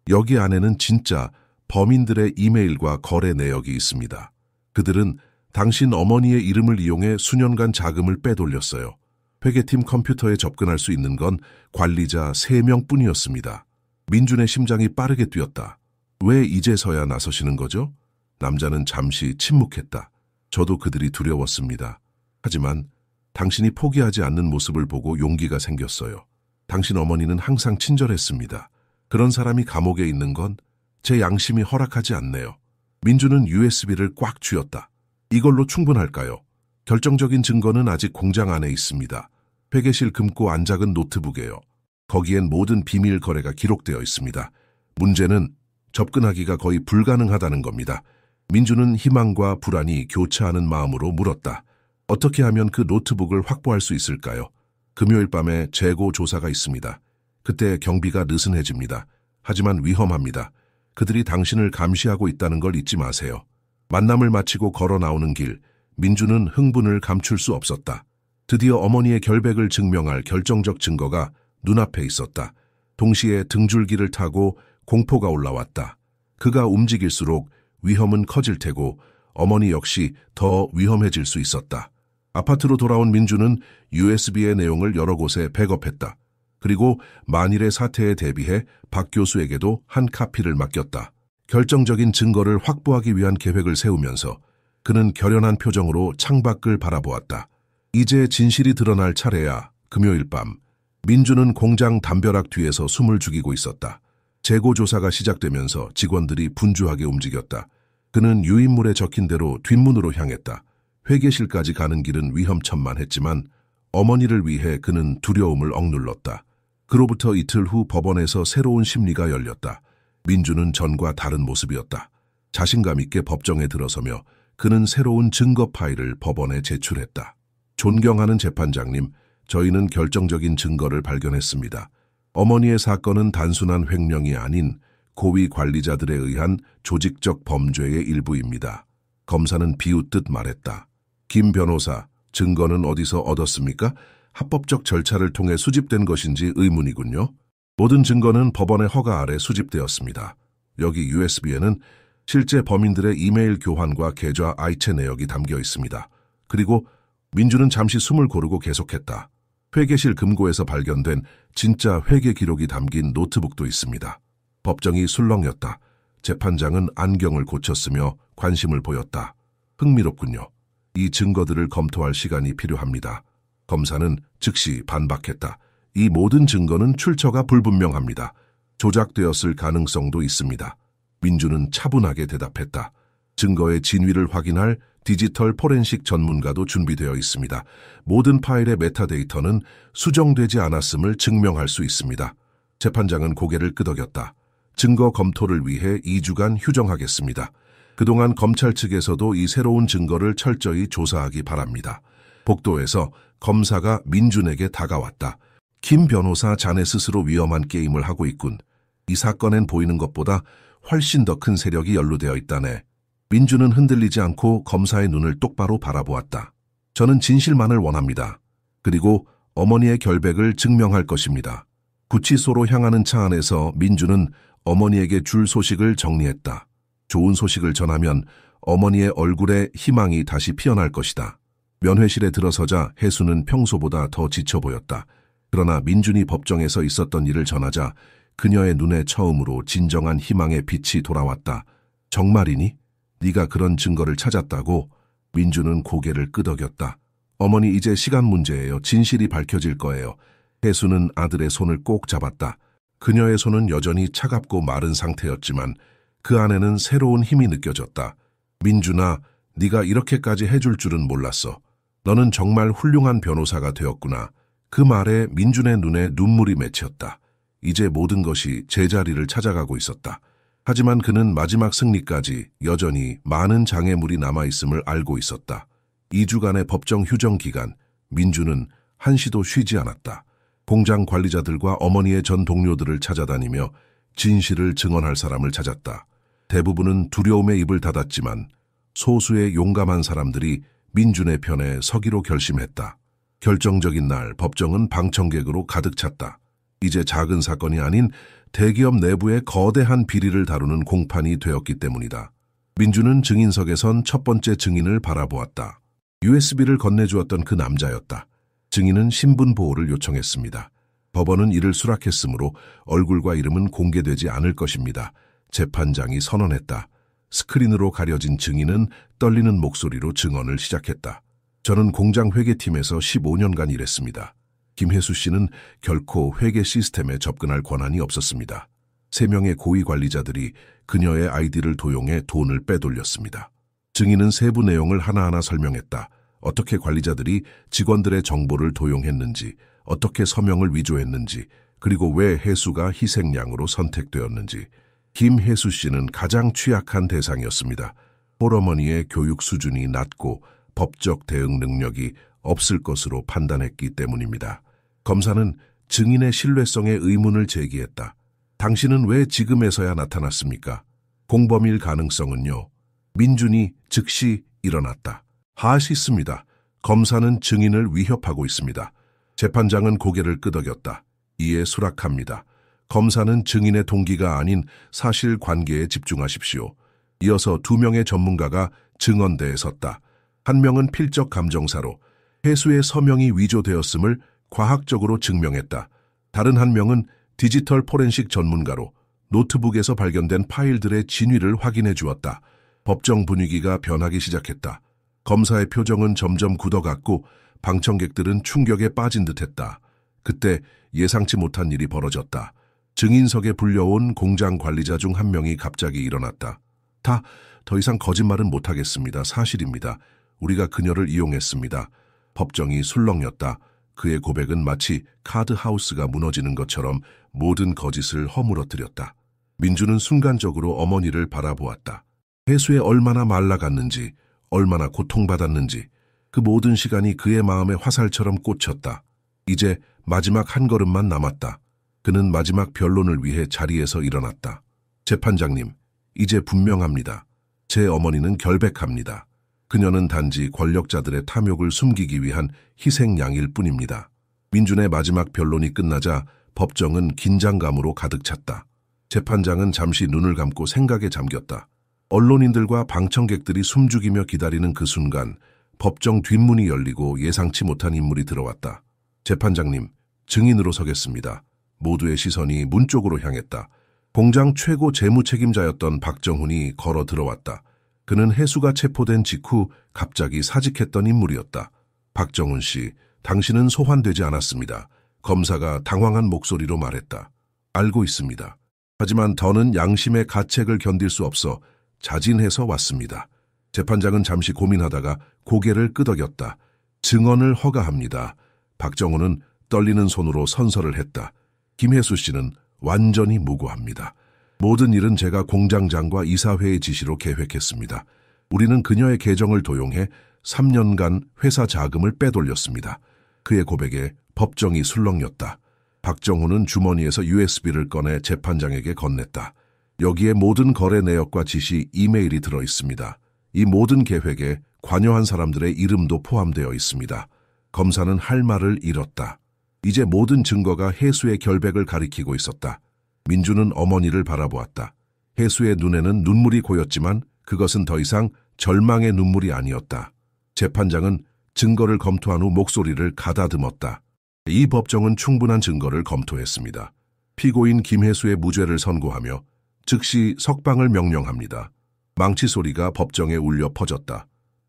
여기 안에는 진짜 범인들의 이메일과 거래 내역이 있습니다. 그들은 당신 어머니의 이름을 이용해 수년간 자금을 빼돌렸어요. 회계팀 컴퓨터에 접근할 수 있는 건 관리자 3명뿐이었습니다. 민준의 심장이 빠르게 뛰었다. 왜 이제서야 나서시는 거죠? 남자는 잠시 침묵했다. 저도 그들이 두려웠습니다. 하지만 당신이 포기하지 않는 모습을 보고 용기가 생겼어요. 당신 어머니는 항상 친절했습니다. 그런 사람이 감옥에 있는 건 제 양심이 허락하지 않네요. 민준은 USB를 꽉 쥐었다. 이걸로 충분할까요? 결정적인 증거는 아직 공장 안에 있습니다. 회계실 금고 안작은 노트북이에요. 거기엔 모든 비밀 거래가 기록되어 있습니다. 문제는 접근하기가 거의 불가능하다는 겁니다. 민준은 희망과 불안이 교차하는 마음으로 물었다. 어떻게 하면 그 노트북을 확보할 수 있을까요? 금요일 밤에 재고 조사가 있습니다. 그때 경비가 느슨해집니다. 하지만 위험합니다. 그들이 당신을 감시하고 있다는 걸 잊지 마세요. 만남을 마치고 걸어 나오는 길, 민준은 흥분을 감출 수 없었다. 드디어 어머니의 결백을 증명할 결정적 증거가 눈앞에 있었다. 동시에 등줄기를 타고 공포가 올라왔다. 그가 움직일수록 위험은 커질 테고 어머니 역시 더 위험해질 수 있었다. 아파트로 돌아온 민준은 USB의 내용을 여러 곳에 백업했다. 그리고 만일의 사태에 대비해 박 교수에게도 한 카피를 맡겼다. 결정적인 증거를 확보하기 위한 계획을 세우면서 그는 결연한 표정으로 창밖을 바라보았다. 이제 진실이 드러날 차례야. 금요일 밤, 민준은 공장 담벼락 뒤에서 숨을 죽이고 있었다. 재고 조사가 시작되면서 직원들이 분주하게 움직였다. 그는 유인물에 적힌 대로 뒷문으로 향했다. 회계실까지 가는 길은 위험천만했지만 어머니를 위해 그는 두려움을 억눌렀다. 그로부터 이틀 후 법원에서 새로운 심리가 열렸다. 민준은 전과 다른 모습이었다. 자신감 있게 법정에 들어서며 그는 새로운 증거 파일을 법원에 제출했다. 존경하는 재판장님, 저희는 결정적인 증거를 발견했습니다. 어머니의 사건은 단순한 횡령이 아닌 고위 관리자들에 의한 조직적 범죄의 일부입니다. 검사는 비웃듯 말했다. 김 변호사, 증거는 어디서 얻었습니까? 합법적 절차를 통해 수집된 것인지 의문이군요. 모든 증거는 법원의 허가 아래 수집되었습니다. 여기 USB에는 실제 범인들의 이메일 교환과 계좌 아이체 내역이 담겨 있습니다. 그리고 민주는 잠시 숨을 고르고 계속했다. 회계실 금고에서 발견된 진짜 회계 기록이 담긴 노트북도 있습니다. 법정이 술렁였다. 재판장은 안경을 고쳤으며 관심을 보였다. 흥미롭군요. 이 증거들을 검토할 시간이 필요합니다. 검사는 즉시 반박했다. 이 모든 증거는 출처가 불분명합니다. 조작되었을 가능성도 있습니다. 민주는 차분하게 대답했다. 증거의 진위를 확인할 디지털 포렌식 전문가도 준비되어 있습니다. 모든 파일의 메타데이터는 수정되지 않았음을 증명할 수 있습니다. 재판장은 고개를 끄덕였다. 증거 검토를 위해 2주간 휴정하겠습니다. 그동안 검찰 측에서도 이 새로운 증거를 철저히 조사하기 바랍니다. 복도에서 검사가 민준에게 다가왔다. 김 변호사, 자네 스스로 위험한 게임을 하고 있군. 이 사건엔 보이는 것보다 훨씬 더 큰 세력이 연루되어 있다네. 민준은 흔들리지 않고 검사의 눈을 똑바로 바라보았다. 저는 진실만을 원합니다. 그리고 어머니의 결백을 증명할 것입니다. 구치소로 향하는 차 안에서 민준은 어머니에게 줄 소식을 정리했다. 좋은 소식을 전하면 어머니의 얼굴에 희망이 다시 피어날 것이다. 면회실에 들어서자 혜수는 평소보다 더 지쳐 보였다. 그러나 민준이 법정에서 있었던 일을 전하자 그녀의 눈에 처음으로 진정한 희망의 빛이 돌아왔다. 정말이니? 네가 그런 증거를 찾았다고? 민준은 고개를 끄덕였다. 어머니, 이제 시간 문제예요. 진실이 밝혀질 거예요. 혜수는 아들의 손을 꼭 잡았다. 그녀의 손은 여전히 차갑고 마른 상태였지만 그 안에는 새로운 힘이 느껴졌다. 민준아, 네가 이렇게까지 해줄 줄은 몰랐어. 너는 정말 훌륭한 변호사가 되었구나. 그 말에 민준의 눈에 눈물이 맺혔다. 이제 모든 것이 제자리를 찾아가고 있었다. 하지만 그는 마지막 승리까지 여전히 많은 장애물이 남아있음을 알고 있었다. 2주간의 법정 휴정 기간, 민준은 한시도 쉬지 않았다. 공장 관리자들과 어머니의 전 동료들을 찾아다니며 진실을 증언할 사람을 찾았다. 대부분은 두려움에 입을 닫았지만 소수의 용감한 사람들이 민준의 편에 서기로 결심했다. 결정적인 날 법정은 방청객으로 가득 찼다. 이제 작은 사건이 아닌 대기업 내부의 거대한 비리를 다루는 공판이 되었기 때문이다. 민준은 증인석에 선 첫 번째 증인을 바라보았다. USB를 건네주었던 그 남자였다. 증인은 신분 보호를 요청했습니다. 법원은 이를 수락했으므로 얼굴과 이름은 공개되지 않을 것입니다. 재판장이 선언했다. 스크린으로 가려진 증인은 떨리는 목소리로 증언을 시작했다. 저는 공장 회계팀에서 15년간 일했습니다. 김혜수 씨는 결코 회계 시스템에 접근할 권한이 없었습니다. 3명의 고위 관리자들이 그녀의 아이디를 도용해 돈을 빼돌렸습니다. 증인은 세부 내용을 하나하나 설명했다. 어떻게 관리자들이 직원들의 정보를 도용했는지, 어떻게 서명을 위조했는지, 그리고 왜 혜수가 희생양으로 선택되었는지. 김혜수 씨는 가장 취약한 대상이었습니다. 홀어머니의 교육 수준이 낮고 법적 대응 능력이 없을 것으로 판단했기 때문입니다. 검사는 증인의 신뢰성에 의문을 제기했다. 당신은 왜 지금에서야 나타났습니까? 공범일 가능성은요? 민준이 즉시 일어났다. 하시습니다. 검사는 증인을 위협하고 있습니다. 재판장은 고개를 끄덕였다. 이에 수락합니다. 검사는 증인의 동기가 아닌 사실관계에 집중하십시오. 이어서 2명의 전문가가 증언대에 섰다. 한 명은 필적 감정사로 혜수의 서명이 위조되었음을 과학적으로 증명했다. 다른 한 명은 디지털 포렌식 전문가로 노트북에서 발견된 파일들의 진위를 확인해 주었다. 법정 분위기가 변하기 시작했다. 검사의 표정은 점점 굳어갔고 방청객들은 충격에 빠진 듯했다. 그때 예상치 못한 일이 벌어졌다. 증인석에 불려온 공장 관리자 중 한 명이 갑자기 일어났다. 더 이상 거짓말은 못하겠습니다. 사실입니다. 우리가 그녀를 이용했습니다. 법정이 술렁였다. 그의 고백은 마치 카드하우스가 무너지는 것처럼 모든 거짓을 허물어뜨렸다. 민주는 순간적으로 어머니를 바라보았다. 혜수에 얼마나 말라갔는지, 얼마나 고통받았는지 그 모든 시간이 그의 마음에 화살처럼 꽂혔다. 이제 마지막 한 걸음만 남았다. 그는 마지막 변론을 위해 자리에서 일어났다. 재판장님, 이제 분명합니다. 제 어머니는 결백합니다. 그녀는 단지 권력자들의 탐욕을 숨기기 위한 희생양일 뿐입니다. 민준의 마지막 변론이 끝나자 법정은 긴장감으로 가득 찼다. 재판장은 잠시 눈을 감고 생각에 잠겼다. 언론인들과 방청객들이 숨죽이며 기다리는 그 순간 법정 뒷문이 열리고 예상치 못한 인물이 들어왔다. 재판장님, 증인으로 서겠습니다. 모두의 시선이 문 쪽으로 향했다. 공장 최고 재무 책임자였던 박정훈이 걸어 들어왔다. 그는 혜수가 체포된 직후 갑자기 사직했던 인물이었다. 박정훈 씨, 당신은 소환되지 않았습니다. 검사가 당황한 목소리로 말했다. 알고 있습니다. 하지만 더는 양심의 가책을 견딜 수 없어 자진해서 왔습니다. 재판장은 잠시 고민하다가 고개를 끄덕였다. 증언을 허가합니다. 박정훈은 떨리는 손으로 선서를 했다. 김혜수 씨는 완전히 무고합니다. 모든 일은 제가 공장장과 이사회의 지시로 계획했습니다. 우리는 그녀의 계정을 도용해 3년간 회사 자금을 빼돌렸습니다. 그의 고백에 법정이 술렁였다. 박정훈은 주머니에서 USB를 꺼내 재판장에게 건넸다. 여기에 모든 거래 내역과 지시, 이메일이 들어 있습니다. 이 모든 계획에 관여한 사람들의 이름도 포함되어 있습니다. 검사는 할 말을 잃었다. 이제 모든 증거가 혜수의 결백을 가리키고 있었다. 민주는 어머니를 바라보았다. 혜수의 눈에는 눈물이 고였지만 그것은 더 이상 절망의 눈물이 아니었다. 재판장은 증거를 검토한 후 목소리를 가다듬었다. 이 법정은 충분한 증거를 검토했습니다. 피고인 김혜수의 무죄를 선고하며 즉시 석방을 명령합니다. 망치 소리가 법정에 울려 퍼졌다.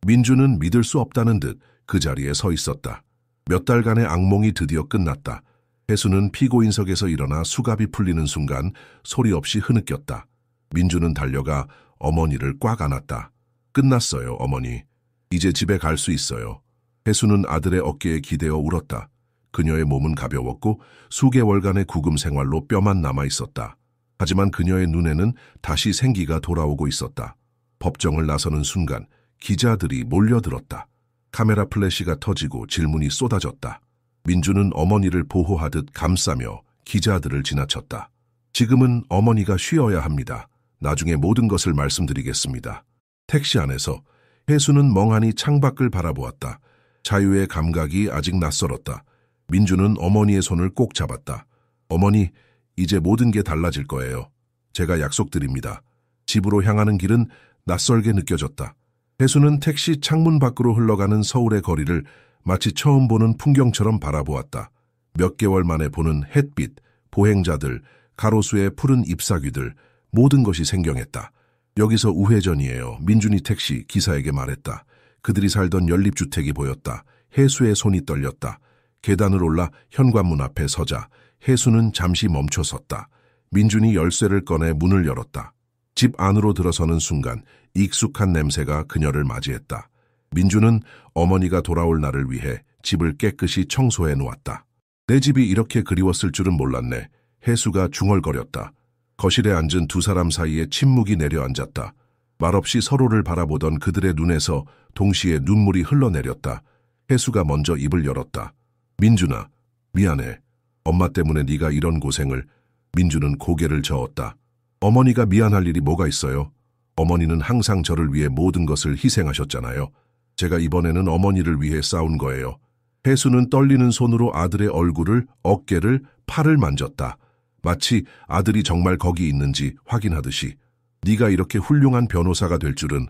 민주는 믿을 수 없다는 듯 그 자리에 서 있었다. 몇 달간의 악몽이 드디어 끝났다. 혜수는 피고인석에서 일어나 수갑이 풀리는 순간 소리 없이 흐느꼈다. 민주는 달려가 어머니를 꽉 안았다. 끝났어요, 어머니. 이제 집에 갈 수 있어요. 혜수는 아들의 어깨에 기대어 울었다. 그녀의 몸은 가벼웠고 수개월간의 구금 생활로 뼈만 남아 있었다. 하지만 그녀의 눈에는 다시 생기가 돌아오고 있었다. 법정을 나서는 순간 기자들이 몰려들었다. 카메라 플래시가 터지고 질문이 쏟아졌다. 민주는 어머니를 보호하듯 감싸며 기자들을 지나쳤다. 지금은 어머니가 쉬어야 합니다. 나중에 모든 것을 말씀드리겠습니다. 택시 안에서 혜수는 멍하니 창밖을 바라보았다. 자유의 감각이 아직 낯설었다. 민주는 어머니의 손을 꼭 잡았다. 어머니, 이제 모든 게 달라질 거예요. 제가 약속드립니다. 집으로 향하는 길은 낯설게 느껴졌다. 혜수는 택시 창문 밖으로 흘러가는 서울의 거리를 마치 처음 보는 풍경처럼 바라보았다. 몇 개월 만에 보는 햇빛, 보행자들, 가로수의 푸른 잎사귀들, 모든 것이 생경했다. 여기서 우회전이에요. 민준이 택시 기사에게 말했다. 그들이 살던 연립주택이 보였다. 혜수의 손이 떨렸다. 계단을 올라 현관문 앞에 서자 혜수는 잠시 멈춰 섰다. 민준이 열쇠를 꺼내 문을 열었다. 집 안으로 들어서는 순간 익숙한 냄새가 그녀를 맞이했다. 민준은 어머니가 돌아올 날을 위해 집을 깨끗이 청소해 놓았다. 내 집이 이렇게 그리웠을 줄은 몰랐네. 혜수가 중얼거렸다. 거실에 앉은 두 사람 사이에 침묵이 내려앉았다. 말없이 서로를 바라보던 그들의 눈에서 동시에 눈물이 흘러내렸다. 혜수가 먼저 입을 열었다. 민준아, 미안해. 엄마 때문에 네가 이런 고생을. 민준은 고개를 저었다. 어머니가 미안할 일이 뭐가 있어요? 어머니는 항상 저를 위해 모든 것을 희생하셨잖아요. 제가 이번에는 어머니를 위해 싸운 거예요. 혜수는 떨리는 손으로 아들의 얼굴을, 어깨를, 팔을 만졌다. 마치 아들이 정말 거기 있는지 확인하듯이. 네가 이렇게 훌륭한 변호사가 될 줄은,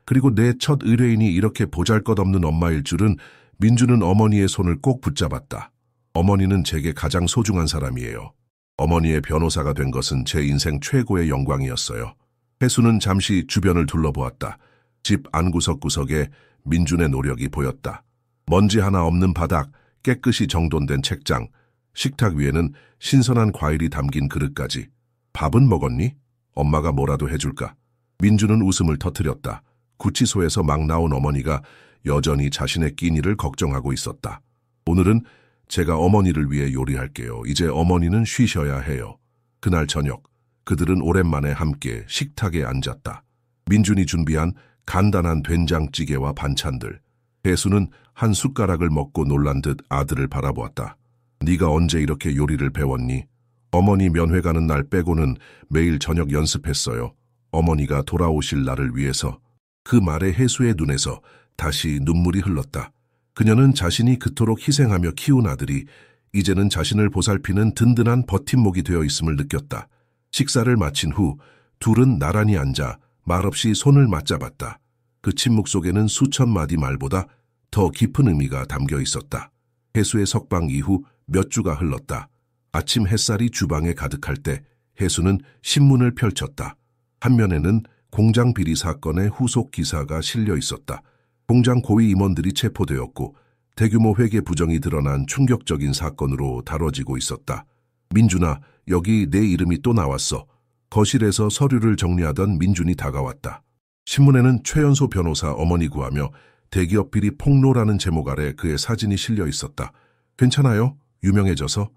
그리고 내 첫 의뢰인이 이렇게 보잘것없는 엄마일 줄은. 민주는 어머니의 손을 꼭 붙잡았다. 어머니는 제게 가장 소중한 사람이에요. 어머니의 변호사가 된 것은 제 인생 최고의 영광이었어요. 혜수는 잠시 주변을 둘러보았다. 집 안구석구석에 민준의 노력이 보였다. 먼지 하나 없는 바닥, 깨끗이 정돈된 책장, 식탁 위에는 신선한 과일이 담긴 그릇까지. 밥은 먹었니? 엄마가 뭐라도 해줄까? 민준은 웃음을 터뜨렸다. 구치소에서 막 나온 어머니가 여전히 자신의 끼니를 걱정하고 있었다. 오늘은 제가 어머니를 위해 요리할게요. 이제 어머니는 쉬셔야 해요. 그날 저녁, 그들은 오랜만에 함께 식탁에 앉았다. 민준이 준비한 간단한 된장찌개와 반찬들. 혜수는 한 숟가락을 먹고 놀란 듯 아들을 바라보았다. 네가 언제 이렇게 요리를 배웠니? 어머니 면회 가는 날 빼고는 매일 저녁 연습했어요. 어머니가 돌아오실 날을 위해서. 그 말에 혜수의 눈에서 다시 눈물이 흘렀다. 그녀는 자신이 그토록 희생하며 키운 아들이 이제는 자신을 보살피는 든든한 버팀목이 되어 있음을 느꼈다. 식사를 마친 후 둘은 나란히 앉아 말없이 손을 맞잡았다. 그 침묵 속에는 수천 마디 말보다 더 깊은 의미가 담겨 있었다. 혜수의 석방 이후 몇 주가 흘렀다. 아침 햇살이 주방에 가득할 때 혜수는 신문을 펼쳤다. 한 면에는 공장 비리 사건의 후속 기사가 실려 있었다. 공장 고위 임원들이 체포되었고 대규모 회계 부정이 드러난 충격적인 사건으로 다뤄지고 있었다. 민준아, 여기 내 이름이 또 나왔어. 거실에서 서류를 정리하던 민준이 다가왔다. 신문에는 최연소 변호사 어머니 구하며 대기업 비리 폭로라는 제목 아래 그의 사진이 실려 있었다. 괜찮아요? 유명해져서?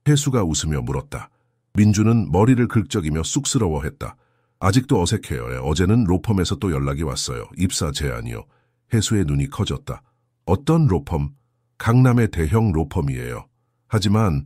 혜수가 웃으며 물었다. 민준은 머리를 긁적이며 쑥스러워했다. 아직도 어색해요. 어제는 로펌에서 또 연락이 왔어요. 입사 제안이요. 혜수의 눈이 커졌다. 어떤 로펌? 강남의 대형 로펌이에요. 하지만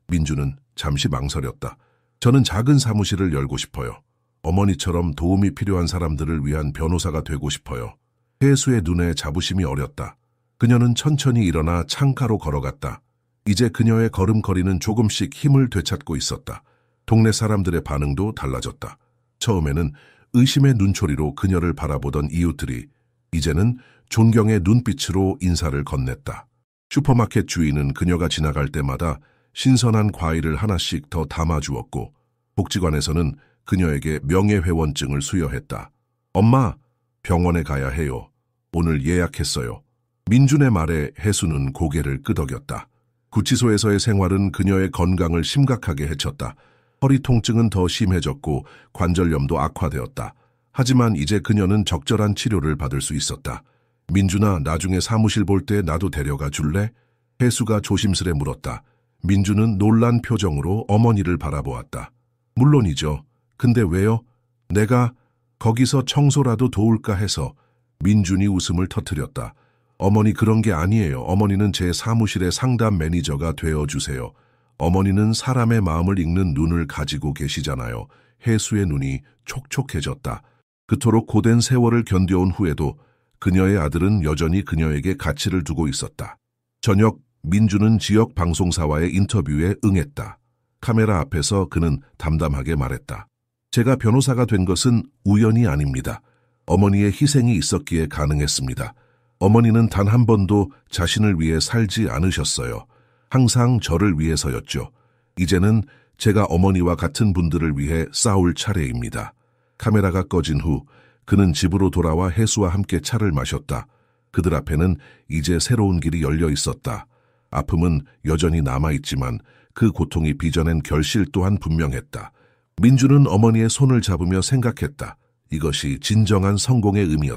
민주는 잠시 망설였다. 저는 작은 사무실을 열고 싶어요. 어머니처럼 도움이 필요한 사람들을 위한 변호사가 되고 싶어요. 혜수의 눈에 자부심이 어렸다. 그녀는 천천히 일어나 창가로 걸어갔다. 이제 그녀의 걸음걸이는 조금씩 힘을 되찾고 있었다. 동네 사람들의 반응도 달라졌다. 처음에는 의심의 눈초리로 그녀를 바라보던 이웃들이 이제는 존경의 눈빛으로 인사를 건넸다. 슈퍼마켓 주인은 그녀가 지나갈 때마다 신선한 과일을 하나씩 더 담아주었고 복지관에서는 그녀에게 명예회원증을 수여했다. 엄마, 병원에 가야 해요. 오늘 예약했어요. 민준의 말에 혜수는 고개를 끄덕였다. 구치소에서의 생활은 그녀의 건강을 심각하게 해쳤다. 허리 통증은 더 심해졌고 관절염도 악화되었다. 하지만 이제 그녀는 적절한 치료를 받을 수 있었다. 민준아, 나중에 사무실 볼 때 나도 데려가 줄래? 혜수가 조심스레 물었다. 민준은 놀란 표정으로 어머니를 바라보았다. 물론이죠. 근데 왜요? 내가 거기서 청소라도 도울까 해서. 민준이 웃음을 터뜨렸다. 어머니, 그런 게 아니에요. 어머니는 제 사무실의 상담 매니저가 되어주세요. 어머니는 사람의 마음을 읽는 눈을 가지고 계시잖아요. 혜수의 눈이 촉촉해졌다. 그토록 고된 세월을 견뎌온 후에도 그녀의 아들은 여전히 그녀에게 가치를 두고 있었다. 저녁, 민주는 지역 방송사와의 인터뷰에 응했다. 카메라 앞에서 그는 담담하게 말했다. 제가 변호사가 된 것은 우연이 아닙니다. 어머니의 희생이 있었기에 가능했습니다. 어머니는 단 한 번도 자신을 위해 살지 않으셨어요. 항상 저를 위해서였죠. 이제는 제가 어머니와 같은 분들을 위해 싸울 차례입니다. 카메라가 꺼진 후 그는 집으로 돌아와 혜수와 함께 차를 마셨다. 그들 앞에는 이제 새로운 길이 열려 있었다. 아픔은 여전히 남아있지만 그 고통이 빚어낸 결실 또한 분명했다. 민주는 어머니의 손을 잡으며 생각했다. 이것이 진정한 성공의 의미였다.